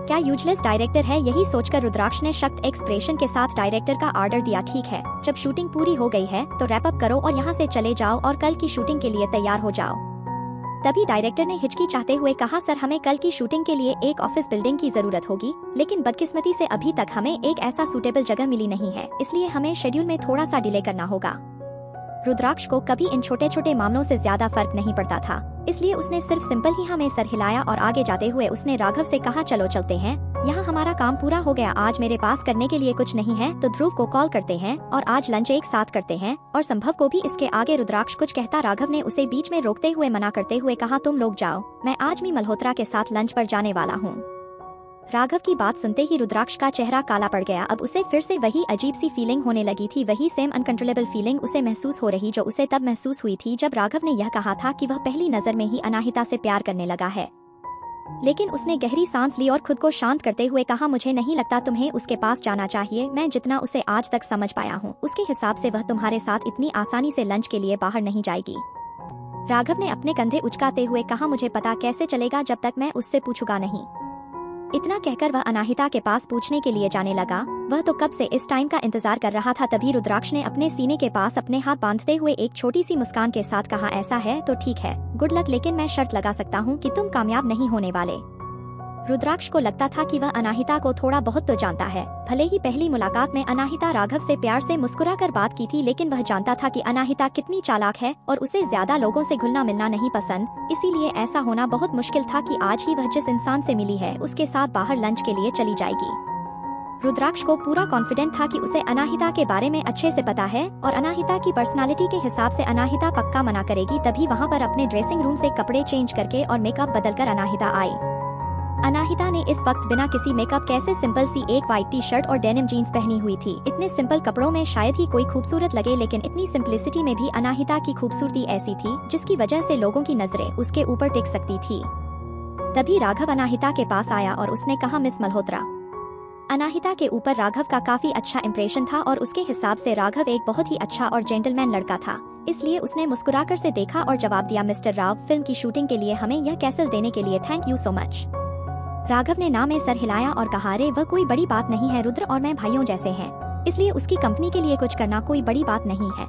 Speaker 1: क्या यूजलेस डायरेक्टर है? यही सोचकर रुद्राक्ष ने सख्त एक्सप्रेशन के साथ डायरेक्टर का ऑर्डर दिया, ठीक है, जब शूटिंग पूरी हो गई है तो रैप अप करो और यहाँ से चले जाओ और कल की शूटिंग के लिए तैयार हो जाओ। तभी डायरेक्टर ने हिचकिचाते हुए कहा, सर हमें कल की शूटिंग के लिए एक ऑफिस बिल्डिंग की जरूरत होगी, लेकिन बदकिस्मती से अभी तक हमें एक ऐसा सूटेबल जगह मिली नहीं है, इसलिए हमें शेड्यूल में थोड़ा सा डिले करना होगा। रुद्राक्ष को कभी इन छोटे छोटे मामलों से ज्यादा फर्क नहीं पड़ता था, इसलिए उसने सिर्फ सिंपल ही हमें सर हिलाया और आगे जाते हुए उसने राघव से कहा, चलो चलते हैं, यहाँ हमारा काम पूरा हो गया, आज मेरे पास करने के लिए कुछ नहीं है, तो ध्रुव को कॉल करते हैं और आज लंच एक साथ करते हैं, और संभव को भी। इसके आगे रुद्राक्ष कुछ कहता, राघव ने उसे बीच में रोकते हुए मना करते हुए कहा, तुम लोग जाओ, मैं आज मी मल्होत्रा के साथ लंच पर जाने वाला हूँ। राघव की बात सुनते ही रुद्राक्ष का चेहरा काला पड़ गया। अब उसे फिर से वही अजीब सी फीलिंग होने लगी थी, वही सेम अनकंट्रोलेबल फीलिंग उसे महसूस हो रही जो उसे तब महसूस हुई थी जब राघव ने यह कहा था कि वह पहली नजर में ही अनाहिता से प्यार करने लगा है। लेकिन उसने गहरी सांस ली और खुद को शांत करते हुए कहा, मुझे नहीं लगता तुम्हें उसके पास जाना चाहिए, मैं जितना उसे आज तक समझ पाया हूँ उसके हिसाब से वह तुम्हारे साथ इतनी आसानी से लंच के लिए बाहर नहीं जाएगी। राघव ने अपने कंधे उचकाते हुए कहा, मुझे पता कैसे चलेगा जब तक मैं उससे पूछूंगा नहीं। इतना कहकर वह अनाहिता के पास पूछने के लिए जाने लगा। वह तो कब से इस टाइम का इंतजार कर रहा था। तभी रुद्राक्ष ने अपने सीने के पास अपने हाथ बांधते हुए एक छोटी सी मुस्कान के साथ कहा, ऐसा है तो ठीक है, गुड लक, लेकिन मैं शर्त लगा सकता हूँ कि तुम कामयाब नहीं होने वाले। रुद्राक्ष को लगता था कि वह अनाहिता को थोड़ा बहुत तो जानता है। भले ही पहली मुलाकात में अनाहिता राघव से प्यार से मुस्कुराकर बात की थी, लेकिन वह जानता था कि अनाहिता कितनी चालाक है और उसे ज्यादा लोगों से घुलना मिलना नहीं पसंद। इसीलिए ऐसा होना बहुत मुश्किल था कि आज ही वह जिस इंसान से मिली है उसके साथ बाहर लंच के लिए चली जाएगी। रुद्राक्ष को पूरा कॉन्फिडेंट था कि उसे अनाहिता के बारे में अच्छे से पता है और अनाहिता की पर्सनालिटी के हिसाब से अनाहिता पक्का मना करेगी। तभी वहाँ पर अपने ड्रेसिंग रूम से कपड़े चेंज करके और मेकअप बदलकर अनाहिता आई। अनाहिता ने इस वक्त बिना किसी मेकअप कैसे सिंपल सी एक व्हाइट टी शर्ट और डेनिम जीन्स पहनी हुई थी। इतने सिंपल कपड़ों में शायद ही कोई खूबसूरत लगे, लेकिन इतनी सिंपलिसिटी में भी अनाहिता की खूबसूरती ऐसी थी जिसकी वजह से लोगों की नजरें उसके ऊपर टिक सकती थी। तभी राघव अनाहिता के पास आया और उसने कहा, मिस मल्होत्रा। अनाहिता के ऊपर राघव का काफी अच्छा इंप्रेशन था और उसके हिसाब से राघव एक बहुत ही अच्छा और जेंटलमैन लड़का था, इसलिए उसने मुस्कुराकर से देखा और जवाब दिया, मिस्टर राव, फिल्म की शूटिंग के लिए हमें यह कैसल देने के लिए thank you so much. Raghav ने ना में सर हिलाया और कहा, अरे वह कोई बड़ी बात नहीं है, रुद्र और मैं भाइयों जैसे हैं, इसलिए उसकी कंपनी के लिए कुछ करना कोई बड़ी बात नहीं है।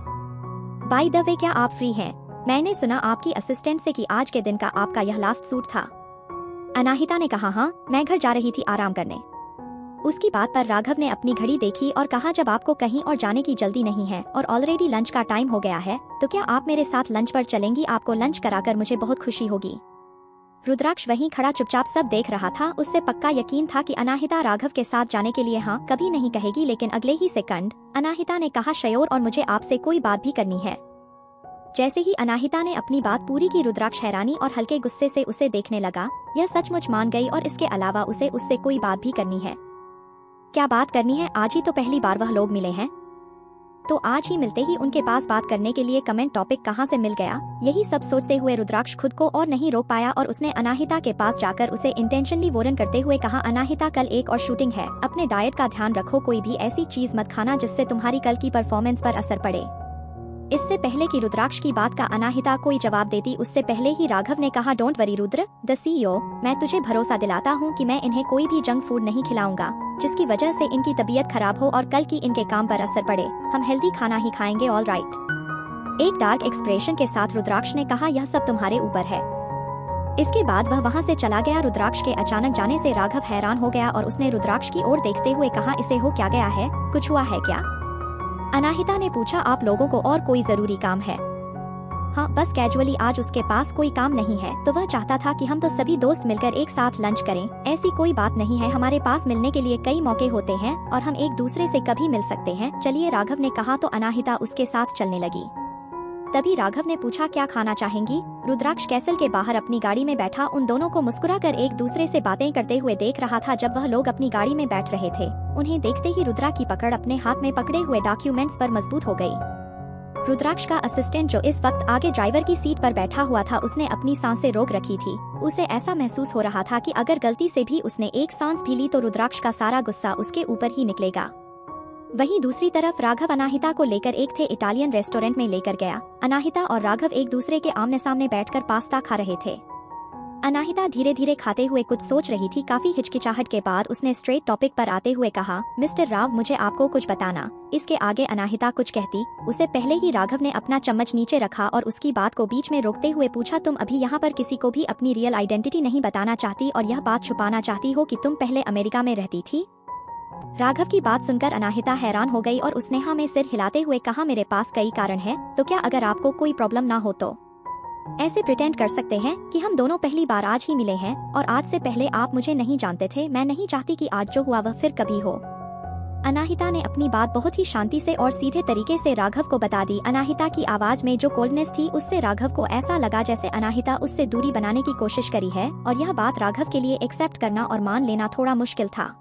Speaker 1: बाय द वे, क्या आप फ्री हैं? मैंने सुना आपकी असिस्टेंट से कि आज के दिन का आपका यह लास्ट सूट था। अनाहिता ने कहा, हाँ, मैं घर जा रही थी आराम करने। उसकी बात पर राघव ने अपनी घड़ी देखी और कहा, जब आपको कहीं और जाने की जल्दी नहीं है और ऑलरेडी लंच का टाइम हो गया है, तो क्या आप मेरे साथ लंच पर चलेंगी? आपको लंच कराकर मुझे बहुत खुशी होगी। रुद्राक्ष वहीं खड़ा चुपचाप सब देख रहा था। उससे पक्का यकीन था कि अनाहिता राघव के साथ जाने के लिए हाँ कभी नहीं कहेगी, लेकिन अगले ही सेकंड अनाहिता ने कहा, शयोर, और मुझे आपसे कोई बात भी करनी है। जैसे ही अनाहिता ने अपनी बात पूरी की, रुद्राक्ष हैरानी और हल्के गुस्से से उसे देखने लगा। यह सचमुच मान गई और इसके अलावा उसे उससे कोई बात भी करनी है। क्या बात करनी है? आज ही तो पहली बार वह लोग मिले हैं, तो आज ही मिलते ही उनके पास बात करने के लिए कमेंट टॉपिक कहाँ से मिल गया? यही सब सोचते हुए रुद्राक्ष खुद को और नहीं रोक पाया और उसने अनाहिता के पास जाकर उसे इंटेंशनली वार्न करते हुए कहा, अनाहिता, कल एक और शूटिंग है, अपने डाइट का ध्यान रखो, कोई भी ऐसी चीज मत खाना जिससे तुम्हारी कल की परफॉर्मेंस पर असर पड़े। इससे पहले कि रुद्राक्ष की बात का अनाहिता कोई जवाब देती, उससे पहले ही राघव ने कहा, don't worry Rudra, the CEO, मैं तुझे भरोसा दिलाता हूँ कि मैं इन्हें कोई भी जंक फूड नहीं खिलाऊंगा जिसकी वजह से इनकी तबीयत खराब हो और कल की इनके काम पर असर पड़े। हम हेल्दी खाना ही खाएंगे, ऑल राइट। एक डार्क एक्सप्रेशन के साथ रुद्राक्ष ने कहा, यह सब तुम्हारे ऊपर है। इसके बाद वह वहाँ से चला गया। रुद्राक्ष के अचानक जाने से राघव हैरान हो गया और उसने रुद्राक्ष की ओर देखते हुए कहा, इसे हो क्या गया है? कुछ हुआ है क्या? अनाहिता ने पूछा, आप लोगों को और कोई जरूरी काम है? हाँ, बस कैजुअली आज उसके पास कोई काम नहीं है, तो वह चाहता था कि हम तो सभी दोस्त मिलकर एक साथ लंच करें। ऐसी कोई बात नहीं है, हमारे पास मिलने के लिए कई मौके होते हैं और हम एक दूसरे से कभी मिल सकते हैं। चलिए, राघव ने कहा तो अनाहिता उसके साथ चलने लगी। तभी राघव ने पूछा, क्या खाना चाहेंगी? रुद्राक्ष कैसल के बाहर अपनी गाड़ी में बैठा उन दोनों को मुस्कुराकर एक दूसरे से बातें करते हुए देख रहा था। जब वह लोग अपनी गाड़ी में बैठ रहे थे, उन्हें देखते ही रुद्रा की पकड़ अपने हाथ में पकड़े हुए डॉक्यूमेंट्स पर मजबूत हो गई। रुद्राक्ष का असिस्टेंट जो इस वक्त आगे ड्राइवर की सीट पर बैठा हुआ था, उसने अपनी सांसें रोक रखी थी। उसे ऐसा महसूस हो रहा था कि अगर गलती से भी उसने एक सांस भी ली तो रुद्राक्ष का सारा गुस्सा उसके ऊपर ही निकलेगा। वहीं दूसरी तरफ राघव अनाहिता को लेकर एक थे इटालियन रेस्टोरेंट में लेकर गया। अनाहिता और राघव एक दूसरे के आमने सामने बैठकर पास्ता खा रहे थे। अनाहिता धीरे धीरे खाते हुए कुछ सोच रही थी। काफी हिचकिचाहट के बाद उसने स्ट्रेट टॉपिक पर आते हुए कहा, मिस्टर राव, मुझे आपको कुछ बताना। इसके आगे अनाहिता कुछ कहती, उसे पहले ही राघव ने अपना चम्मच नीचे रखा और उसकी बात को बीच में रोकते हुए पूछा, तुम अभी यहाँ पर किसी को भी अपनी रियल आइडेंटिटी नहीं बताना चाहती और यह बात छुपाना चाहती हो कि तुम पहले अमेरिका में रहती थी? राघव की बात सुनकर अनाहिता हैरान हो गई और उसने हाँ में सिर हिलाते हुए कहा, मेरे पास कई कारण है, तो क्या अगर आपको कोई प्रॉब्लम ना हो तो ऐसे प्रिटेंड कर सकते हैं कि हम दोनों पहली बार आज ही मिले हैं और आज से पहले आप मुझे नहीं जानते थे। मैं नहीं चाहती कि आज जो हुआ वह फिर कभी हो। अनाहिता ने अपनी बात बहुत ही शांति से और सीधे तरीके से राघव को बता दी। अनाहिता की आवाज में जो कोल्डनेस थी उससे राघव को ऐसा लगा जैसे अनाहिता उससे दूरी बनाने की कोशिश करी है और यह बात राघव के लिए एक्सेप्ट करना और मान लेना थोड़ा मुश्किल था।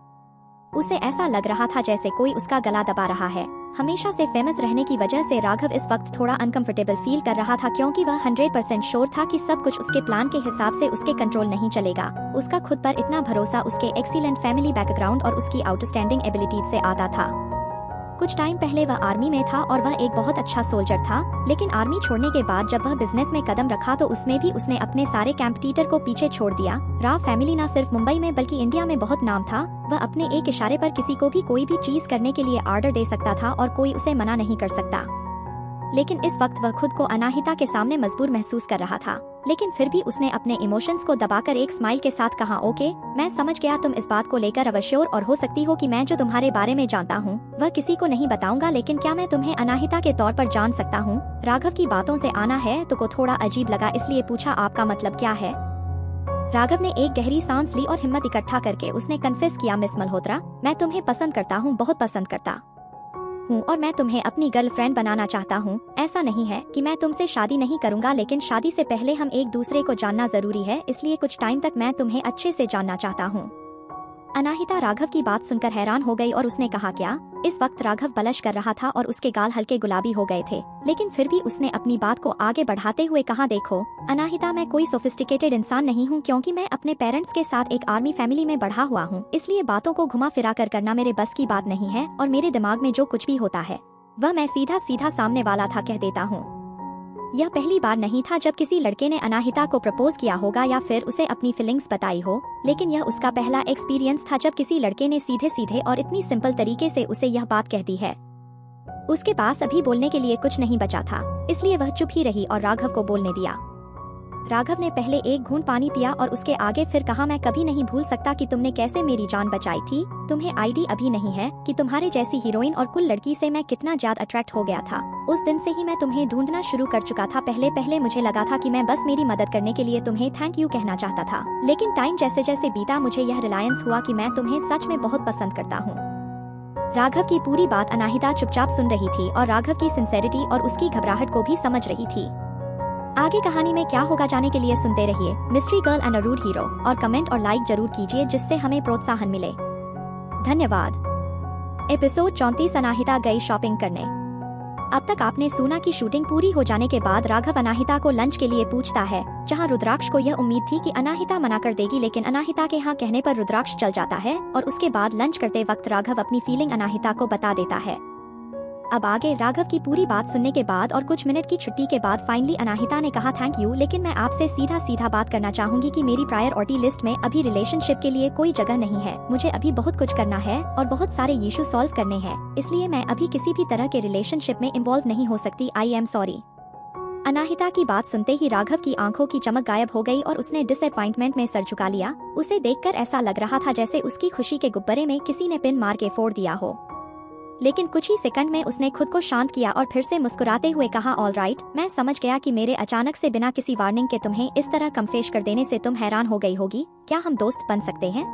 Speaker 1: उसे ऐसा लग रहा था जैसे कोई उसका गला दबा रहा है। हमेशा से फेमस रहने की वजह से राघव इस वक्त थोड़ा अनकंफर्टेबल फील कर रहा था, क्योंकि वह 100% श्योर था कि सब कुछ उसके प्लान के हिसाब से उसके कंट्रोल नहीं चलेगा। उसका खुद पर इतना भरोसा उसके एक्सीलेंट फैमिली बैकग्राउंड और उसकी आउटस्टैंडिंग एबिलिटीज से आता था। कुछ टाइम पहले वह आर्मी में था और वह एक बहुत अच्छा सोल्जर था, लेकिन आर्मी छोड़ने के बाद जब वह बिजनेस में कदम रखा तो उसमें भी उसने अपने सारे कॉम्पिटिटर को पीछे छोड़ दिया। राव फैमिली न सिर्फ मुंबई में बल्कि इंडिया में बहुत नाम था। वह अपने एक इशारे पर किसी को भी कोई भी चीज करने के लिए ऑर्डर दे सकता था और कोई उसे मना नहीं कर सकता। लेकिन इस वक्त वह खुद को अनाहिता के सामने मजबूर महसूस कर रहा था, लेकिन फिर भी उसने अपने इमोशंस को दबाकर एक स्माइल के साथ कहा, ओके, मैं समझ गया, तुम इस बात को लेकर अवश्योर और हो सकती हो कि मैं जो तुम्हारे बारे में जानता हूँ वह किसी को नहीं बताऊंगा, लेकिन क्या मैं तुम्हें अनाहिता के तौर पर जान सकता हूँ? राघव की बातों से आना है तो को थोड़ा अजीब लगा, इसलिए पूछा, आपका मतलब क्या है? राघव ने एक गहरी सांस ली और हिम्मत इकट्ठा करके उसने कन्फेस किया, मिस मल्होत्रा, मैं तुम्हें पसंद करता हूँ, बहुत पसंद करता हूँ और मैं तुम्हें अपनी गर्लफ्रेंड बनाना चाहता हूँ। ऐसा नहीं है कि मैं तुमसे शादी नहीं करूँगा, लेकिन शादी से पहले हम एक दूसरे को जानना जरूरी है, इसलिए कुछ टाइम तक मैं तुम्हें अच्छे से जानना चाहता हूँ। अनाहिता राघव की बात सुनकर हैरान हो गई और उसने कहा, क्या? इस वक्त राघव ब्लश कर रहा था और उसके गाल हल्के गुलाबी हो गए थे, लेकिन फिर भी उसने अपनी बात को आगे बढ़ाते हुए कहा, देखो अनाहिता, मैं कोई सोफिस्टिकेटेड इंसान नहीं हूँ, क्योंकि मैं अपने पेरेंट्स के साथ एक आर्मी फैमिली में बढ़ा हुआ हूँ, इसलिए बातों को घुमा फिरा कर करना मेरे बस की बात नहीं है और मेरे दिमाग में जो कुछ भी होता है वह मैं सीधा सीधा सामने वाला था कह देता हूँ। यह पहली बार नहीं था जब किसी लड़के ने अनाहिता को प्रपोज किया होगा या फिर उसे अपनी फीलिंग्स बताई हो, लेकिन यह उसका पहला एक्सपीरियंस था जब किसी लड़के ने सीधे सीधे और इतनी सिंपल तरीके से उसे यह बात कह दी है। उसके पास अभी बोलने के लिए कुछ नहीं बचा था, इसलिए वह चुप ही रही और राघव को बोलने दिया। राघव ने पहले एक घूंट पानी पिया और उसके आगे फिर कहा, मैं कभी नहीं भूल सकता कि तुमने कैसे मेरी जान बचाई थी। तुम्हें आईडी अभी नहीं है कि तुम्हारे जैसी हीरोइन और कुल लड़की से मैं कितना ज्यादा अट्रैक्ट हो गया था। उस दिन से ही मैं तुम्हें ढूंढना शुरू कर चुका था। पहले पहले मुझे लगा था कि मैं बस मेरी मदद करने के लिए तुम्हें थैंक यू कहना चाहता था, लेकिन टाइम जैसे जैसे बीता मुझे यह रिलायंस हुआ कि मैं तुम्हें सच में बहुत पसंद करता हूँ। राघव की पूरी बात अनाहिता चुपचाप सुन रही थी और राघव की सिंसेरिटी और उसकी घबराहट को भी समझ रही थी। आगे कहानी में क्या होगा जाने के लिए सुनते रहिए mystery girl and a rude hero, और कमेंट और लाइक जरूर कीजिए जिससे हमें प्रोत्साहन मिले। धन्यवाद। एपिसोड 34, अनाहिता गई शॉपिंग करने। अब तक आपने सुना कि शूटिंग पूरी हो जाने के बाद राघव अनाहिता को लंच के लिए पूछता है, जहां रुद्राक्ष को यह उम्मीद थी कि अनाहिता मना कर देगी, लेकिन अनाहिता के हाँ कहने पर रुद्राक्ष चल जाता है और उसके बाद लंच करते वक्त राघव अपनी फीलिंग अनाहिता को बता देता है। अब आगे राघव की पूरी बात सुनने के बाद और कुछ मिनट की छुट्टी के बाद फाइनली अनाहिता ने कहा, थैंक यू, लेकिन मैं आपसे सीधा सीधा बात करना चाहूंगी कि मेरी प्रायोरिटी लिस्ट में अभी रिलेशनशिप के लिए कोई जगह नहीं है। मुझे अभी बहुत कुछ करना है और बहुत सारे इशू सॉल्व करने हैं, इसलिए मैं अभी किसी भी तरह के रिलेशनशिप में इन्वॉल्व नहीं हो सकती। I am sorry. अनाहिता की बात सुनते ही राघव की आंखों की चमक गायब हो गई और उसने डिसअपॉइंटमेंट में सर झुका लिया। उसे देखकर ऐसा लग रहा था जैसे उसकी खुशी के गुब्बारे में किसी ने पिन मार के फोड़ दिया हो, लेकिन कुछ ही सेकंड में उसने खुद को शांत किया और फिर से मुस्कुराते हुए कहा, ऑल राइट, मैं समझ गया कि मेरे अचानक से बिना किसी वार्निंग के तुम्हें इस तरह कन्फेस कर देने से तुम हैरान हो गई होगी। क्या हम दोस्त बन सकते हैं?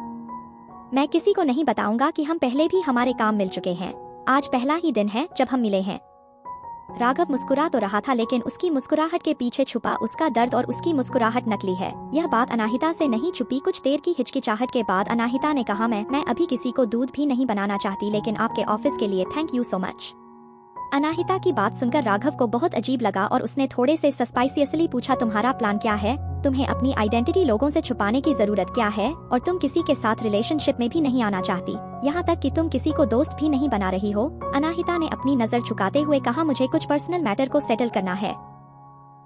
Speaker 1: मैं किसी को नहीं बताऊंगा कि हम पहले भी हमारे काम मिल चुके हैं। आज पहला ही दिन है जब हम मिले हैं। राघव मुस्कुरा तो रहा था, लेकिन उसकी मुस्कुराहट के पीछे छुपा उसका दर्द और उसकी मुस्कुराहट नकली है। यह बात अनाहिता से नहीं छुपी। कुछ देर की हिचकिचाहट के बाद अनाहिता ने कहा, मैं अभी किसी को दूध भी नहीं बनाना चाहती, लेकिन आपके ऑफिस के लिए thank you so much. Anahita की बात सुनकर राघव को बहुत अजीब लगा और उसने थोड़े से सस्पाइसियसली पूछा, तुम्हारा प्लान क्या है? तुम्हें अपनी आइडेंटिटी लोगों से छुपाने की जरूरत क्या है? और तुम किसी के साथ रिलेशनशिप में भी नहीं आना चाहती, यहाँ तक कि तुम किसी को दोस्त भी नहीं बना रही हो। अनाहिता ने अपनी नजर झुकाते हुए कहा, मुझे कुछ पर्सनल मैटर को सेटल करना है।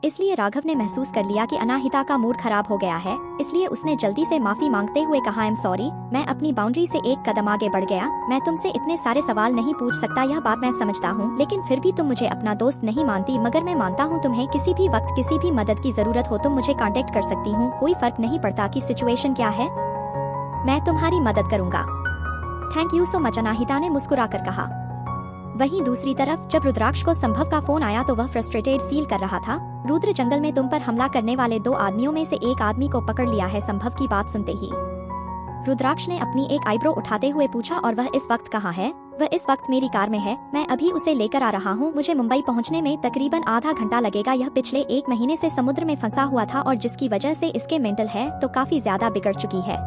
Speaker 1: इसलिए राघव ने महसूस कर लिया कि अनाहिता का मूड खराब हो गया है, इसलिए उसने जल्दी से माफी मांगते हुए कहा, आई एम सॉरी, मैं अपनी बाउंड्री से एक कदम आगे बढ़ गया, मैं तुमसे इतने सारे सवाल नहीं पूछ सकता, यह बात मैं समझता हूँ, लेकिन फिर भी तुम मुझे अपना दोस्त नहीं मानती, मगर मैं मानता हूँ तुम्हें किसी भी वक्त किसी भी मदद की जरूरत हो तुम मुझे कांटेक्ट कर सकती हूँ, कोई फर्क नहीं पड़ता कि सिचुएशन क्या है, मैं तुम्हारी मदद करूंगा। Thank you so much, Anahita ने मुस्कुराकर कहा। वहीं दूसरी तरफ जब रुद्राक्ष को संभव का फोन आया तो वह फ्रस्ट्रेटेड फील कर रहा था। रुद्र जंगल में तुम पर हमला करने वाले 2 आदमियों में से एक आदमी को पकड़ लिया है, संभव की बात सुनते ही रुद्राक्ष ने अपनी एक आईब्रो उठाते हुए पूछा, और वह इस वक्त कहाँ है? वह इस वक्त मेरी कार में है, मैं अभी उसे लेकर आ रहा हूँ, मुझे मुंबई पहुँचने में तकरीबन आधा घंटा लगेगा, यह पिछले 1 महीने से समुद्र में फंसा हुआ था और जिसकी वजह से इसके मेंटल है तो काफी ज्यादा बिगड़ चुकी है।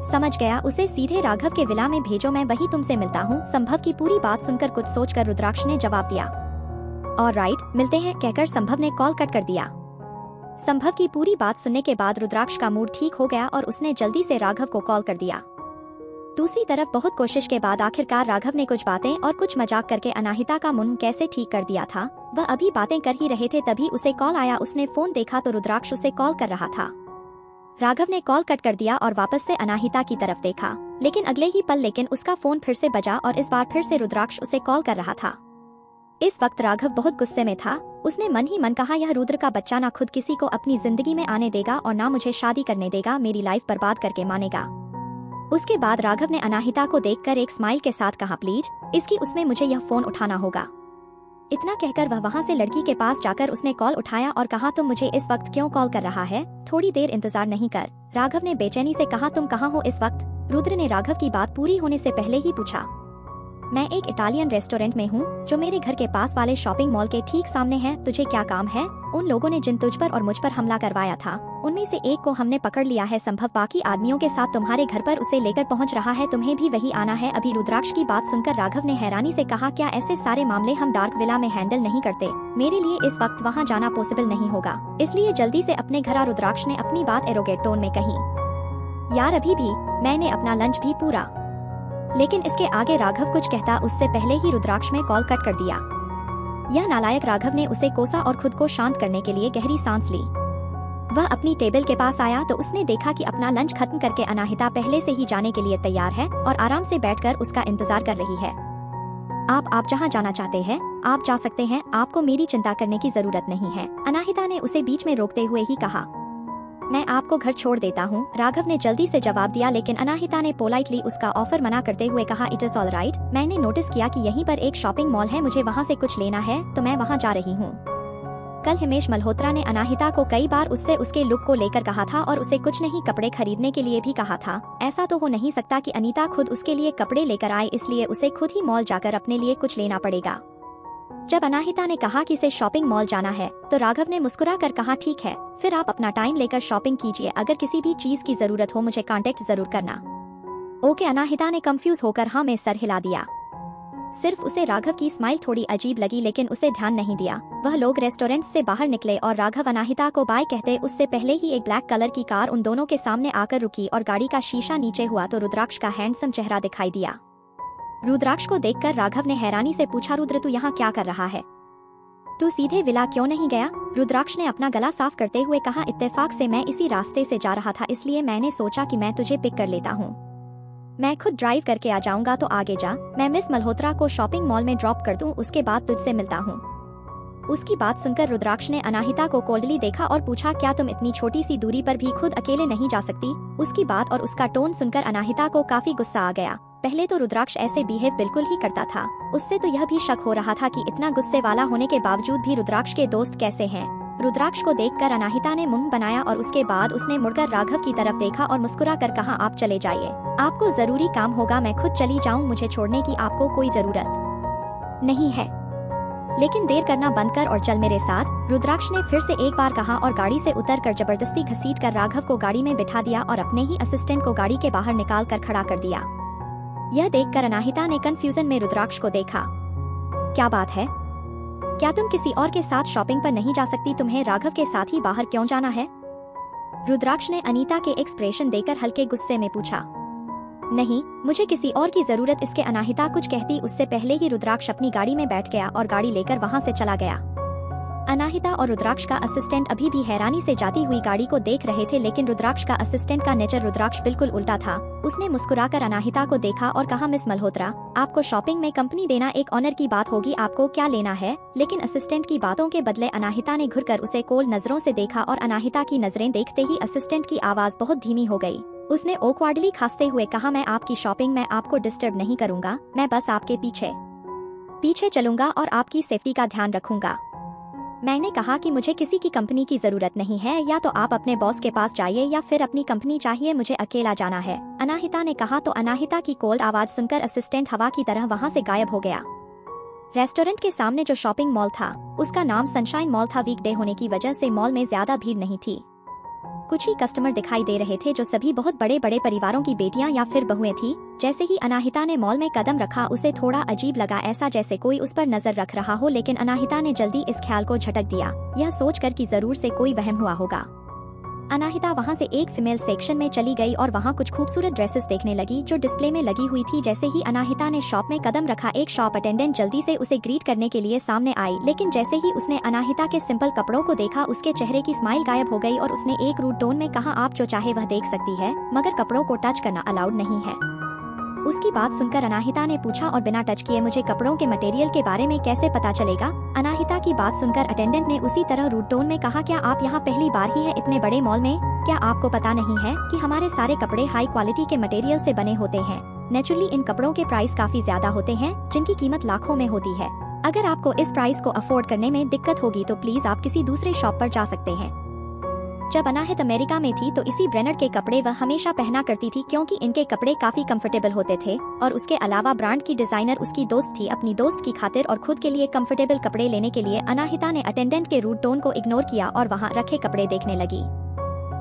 Speaker 1: समझ गया, उसे सीधे राघव के विला में भेजो, मैं वही तुमसे मिलता हूँ। संभव की पूरी बात सुनकर कुछ सोचकर रुद्राक्ष ने जवाब दिया, ऑलराइट, मिलते हैं, कहकर संभव ने कॉल कट कर दिया। संभव की पूरी बात सुनने के बाद रुद्राक्ष का मूड ठीक हो गया और उसने जल्दी से राघव को कॉल कर दिया। दूसरी तरफ बहुत कोशिश के बाद आखिरकार राघव ने कुछ बातें और कुछ मजाक करके अनाहिता का मन कैसे ठीक कर दिया था। वह अभी बातें कर ही रहे थे तभी उसे कॉल आया, उसने फोन देखा तो रुद्राक्ष उसे कॉल कर रहा था। राघव ने कॉल कट कर दिया और वापस से अनाहिता की तरफ देखा, लेकिन अगले ही पल उसका फोन फिर से बजा और इस बार फिर से रुद्राक्ष उसे कॉल कर रहा था। इस वक्त राघव बहुत गुस्से में था। उसने मन ही मन कहा, यह रुद्र का बच्चा ना खुद किसी को अपनी जिंदगी में आने देगा और ना मुझे शादी करने देगा, मेरी लाइफ बर्बाद करके मानेगा। उसके बाद राघव ने अनाहिता को देखकर एक स्माइल के साथ कहा, प्लीज इसकी उसमें मुझे यह फोन उठाना होगा। इतना कहकर वह वहाँ से लड़की के पास जाकर उसने कॉल उठाया और कहा, तुम मुझे इस वक्त क्यों कॉल कर रहा है? थोड़ी देर इंतजार नहीं कर? राघव ने बेचैनी से कहा, तुम कहाँ हो इस वक्त? रुद्र ने राघव की बात पूरी होने से पहले ही पूछा। मैं एक इटालियन रेस्टोरेंट में हूँ जो मेरे घर के पास वाले शॉपिंग मॉल के ठीक सामने है, तुझे क्या काम है? उन लोगों ने जिन तुझ पर और मुझ पर हमला करवाया था उनमें से एक को हमने पकड़ लिया है, संभव बाकी आदमियों के साथ तुम्हारे घर पर उसे लेकर पहुंच रहा है, तुम्हें भी वही आना है अभी। रुद्राक्ष की बात सुनकर राघव ने हैरानी से कहा, क्या ऐसे सारे मामले हम डार्क विला में हैंडल नहीं करते? मेरे लिए इस वक्त वहाँ जाना पॉसिबल नहीं होगा, इसलिए जल्दी से अपने घर आ। रुद्राक्ष ने अपनी बात एरोगेट टोन में कही। यार अभी भी मैंने अपना लंच भी पूरा, लेकिन इसके आगे राघव कुछ कहता उससे पहले ही रुद्राक्ष ने कॉल कट कर दिया। यह नालायक राघव ने उसे कोसा और खुद को शांत करने के लिए गहरी सांस ली। वह अपनी टेबल के पास आया तो उसने देखा कि अपना लंच खत्म करके अनाहिता पहले से ही जाने के लिए तैयार है और आराम से बैठकर उसका इंतजार कर रही है। आप जहाँ जाना चाहते हैं आप जा सकते हैं, आपको मेरी चिंता करने की जरूरत नहीं है, अनाहिता ने उसे बीच में रोकते हुए ही कहा। मैं आपको घर छोड़ देता हूँ, राघव ने जल्दी से जवाब दिया, लेकिन अनाहिता ने पोलाइटली उसका ऑफर मना करते हुए कहा, इट इज ऑल राइट, मैंने नोटिस किया कि यहीं पर एक शॉपिंग मॉल है, मुझे वहाँ से कुछ लेना है तो मैं वहाँ जा रही हूँ। कल हिमेश मल्होत्रा ने अनाहिता को कई बार उससे उसके लुक को लेकर कहा था और उसे कुछ नहीं कपड़े खरीदने के लिए भी कहा था। ऐसा तो हो नहीं सकता कि अनीता खुद उसके लिए कपड़े लेकर आए, इसलिए उसे खुद ही मॉल जाकर अपने लिए कुछ लेना पड़ेगा। जब अनाहिता ने कहा कि इसे शॉपिंग मॉल जाना है तो राघव ने मुस्कुरा कर कहा, ठीक है, फिर आप अपना टाइम लेकर शॉपिंग कीजिए, अगर किसी भी चीज की जरूरत हो मुझे कांटेक्ट जरूर करना। ओके, अनाहिता ने कंफ्यूज होकर हाँ में सर हिला दिया। सिर्फ उसे राघव की स्माइल थोड़ी अजीब लगी, लेकिन उसे ध्यान नहीं दिया। वह लोग रेस्टोरेंट से बाहर निकले और राघव अनाहिता को बाय कहते उससे पहले ही एक ब्लैक कलर की कार उन दोनों के सामने आकर रुकी और गाड़ी का शीशा नीचे हुआ तो रुद्राक्ष का हैंडसम चेहरा दिखाई दिया। रुद्राक्ष को देखकर राघव ने हैरानी से पूछा, रुद्र तू यहाँ क्या कर रहा है? तू सीधे विला क्यों नहीं गया? रुद्राक्ष ने अपना गला साफ करते हुए कहा, इत्तेफाक से मैं इसी रास्ते से जा रहा था, इसलिए मैंने सोचा कि मैं तुझे पिक कर लेता हूँ। मैं खुद ड्राइव करके आ जाऊंगा तो आगे जा, मैं मिस मल्होत्रा को शॉपिंग मॉल में ड्रॉप कर दूं, उसके बाद तुझसे मिलता हूँ। उसकी बात सुनकर रुद्राक्ष ने अनाहिता को कोल्डली देखा और पूछा, क्या तुम इतनी छोटी सी दूरी पर भी खुद अकेले नहीं जा सकती? उसकी बात और उसका टोन सुनकर अनाहिता को काफी गुस्सा आ गया। पहले तो रुद्राक्ष ऐसे बिहेव बिल्कुल ही करता था, उससे तो यह भी शक हो रहा था कि इतना गुस्से वाला होने के बावजूद भी रुद्राक्ष के दोस्त कैसे हैं। रुद्राक्ष को देखकर अनाहिता ने मुंह बनाया और उसके बाद उसने मुड़कर राघव की तरफ देखा और मुस्कुरा कर कहा, आप चले जाइए, आपको जरूरी काम होगा, मैं खुद चली जाऊं, मुझे छोड़ने की आपको कोई जरूरत नहीं है। लेकिन देर करना बंद कर और चल मेरे साथ, रुद्राक्ष ने फिर से एक बार कहा और गाड़ी से उतरकर जबरदस्ती घसीटकर राघव को गाड़ी में बिठा दिया और अपने ही असिस्टेंट को गाड़ी के बाहर निकाल कर खड़ा कर दिया। यह देखकर अनाहिता ने कंफ्यूजन में रुद्राक्ष को देखा। क्या बात है? क्या तुम किसी और के साथ शॉपिंग पर नहीं जा सकती? तुम्हें राघव के साथ ही बाहर क्यों जाना है? रुद्राक्ष ने अनीता के एक्सप्रेशन देकर हल्के गुस्से में पूछा। नहीं, मुझे किसी और की जरूरत इसके अनाहिता कुछ कहती उससे पहले ही रुद्राक्ष अपनी गाड़ी में बैठ गया और गाड़ी लेकर वहां से चला गया। अनाहिता और रुद्राक्ष का असिस्टेंट अभी भी हैरानी से जाती हुई गाड़ी को देख रहे थे, लेकिन रुद्राक्ष का असिस्टेंट का नेचर रुद्राक्ष बिल्कुल उल्टा था। उसने मुस्कुराकर अनाहिता को देखा और कहा, मिस मल्होत्रा, आपको शॉपिंग में कंपनी देना एक ऑनर की बात होगी, आपको क्या लेना है? लेकिन असिस्टेंट की बातों के बदले अनाहिता ने घुरकर उसे कोल्ड नजरों से देखा और अनाहिता की नजरें देखते ही असिस्टेंट की आवाज बहुत धीमी हो गई। उसने ऑकवर्डली खांसते हुए कहा, मैं आपकी शॉपिंग में आपको डिस्टर्ब नहीं करूंगा, मैं बस आपके पीछे पीछे चलूंगा और आपकी सेफ्टी का ध्यान रखूंगा। मैंने कहा कि मुझे किसी की कंपनी की जरूरत नहीं है, या तो आप अपने बॉस के पास जाइए या फिर अपनी कंपनी चाहिए, मुझे अकेला जाना है, अनाहिता ने कहा। तो अनाहिता की कोल्ड आवाज सुनकर असिस्टेंट हवा की तरह वहां से गायब हो गया। रेस्टोरेंट के सामने जो शॉपिंग मॉल था उसका नाम सनशाइन मॉल था। वीकडे होने की वजह से मॉल में ज्यादा भीड़ नहीं थी। कुछ ही कस्टमर दिखाई दे रहे थे जो सभी बहुत बड़े बड़े परिवारों की बेटियां या फिर बहुएं थी। जैसे ही अनाहिता ने मॉल में कदम रखा उसे थोड़ा अजीब लगा, ऐसा जैसे कोई उस पर नजर रख रहा हो, लेकिन अनाहिता ने जल्दी इस ख्याल को झटक दिया, यह सोचकर कि जरूर से कोई वहम हुआ होगा। अनाहिता वहां से एक फीमेल सेक्शन में चली गई और वहां कुछ खूबसूरत ड्रेसेस देखने लगी जो डिस्प्ले में लगी हुई थी। जैसे ही अनाहिता ने शॉप में कदम रखा, एक शॉप अटेंडेंट जल्दी से उसे ग्रीट करने के लिए सामने आई, लेकिन जैसे ही उसने अनाहिता के सिंपल कपड़ों को देखा उसके चेहरे की स्माइल गायब हो गई और उसने एक रूड टोन में कहा, आप जो चाहे वह देख सकती है, मगर कपड़ों को टच करना अलाउड नहीं है। उसकी बात सुनकर अनाहिता ने पूछा, और बिना टच किए मुझे कपड़ों के मटेरियल के बारे में कैसे पता चलेगा? अनाहिता की बात सुनकर अटेंडेंट ने उसी तरह रूड टोन में कहा, क्या आप यहाँ पहली बार ही है इतने बड़े मॉल में? क्या आपको पता नहीं है कि हमारे सारे कपड़े हाई क्वालिटी के मटेरियल से बने होते हैं? नेचुरली इन कपड़ों के प्राइस काफी ज्यादा होते हैं, जिनकी कीमत लाखों में होती है। अगर आपको इस प्राइस को अफोर्ड करने में दिक्कत होगी तो प्लीज आप किसी दूसरे शॉप पर जा सकते हैं। जब अनाहित अमेरिका में थी तो इसी ब्रांड के कपड़े वह हमेशा पहना करती थी, क्योंकि इनके कपड़े काफी कंफर्टेबल होते थे। और उसके अलावा ब्रांड की डिजाइनर उसकी दोस्त थी। अपनी दोस्त की खातिर और खुद के लिए कंफर्टेबल कपड़े लेने के लिए अनाहिता ने अटेंडेंट के रूड टोन को इग्नोर किया और वहां रखे कपड़े देखने लगी।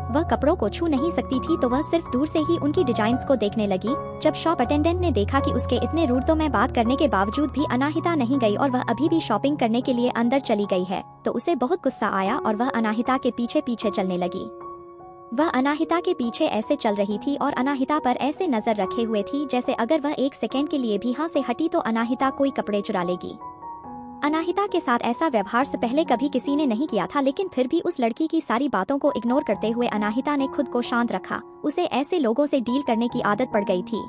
Speaker 1: वह कपड़ों को छू नहीं सकती थी तो वह सिर्फ दूर से ही उनकी डिजाइन्स को देखने लगी। जब शॉप अटेंडेंट ने देखा कि उसके इतने रूड में बात करने के बावजूद भी अनाहिता नहीं गई और वह अभी भी शॉपिंग करने के लिए अंदर चली गई है, तो उसे बहुत गुस्सा आया और वह अनाहिता के पीछे पीछे चलने लगी। वह अनाहिता के पीछे ऐसे चल रही थी और अनाहिता पर ऐसे नजर रखे हुए थी जैसे अगर वह एक सेकेंड के लिए भी यहाँ से हटी तो अनाहिता कोई कपड़े चुरा लेगी। अनाहिता के साथ ऐसा व्यवहार से पहले कभी किसी ने नहीं किया था, लेकिन फिर भी उस लड़की की सारी बातों को इग्नोर करते हुए अनाहिता ने खुद को शांत रखा। उसे ऐसे लोगों से डील करने की आदत पड़ गई थी।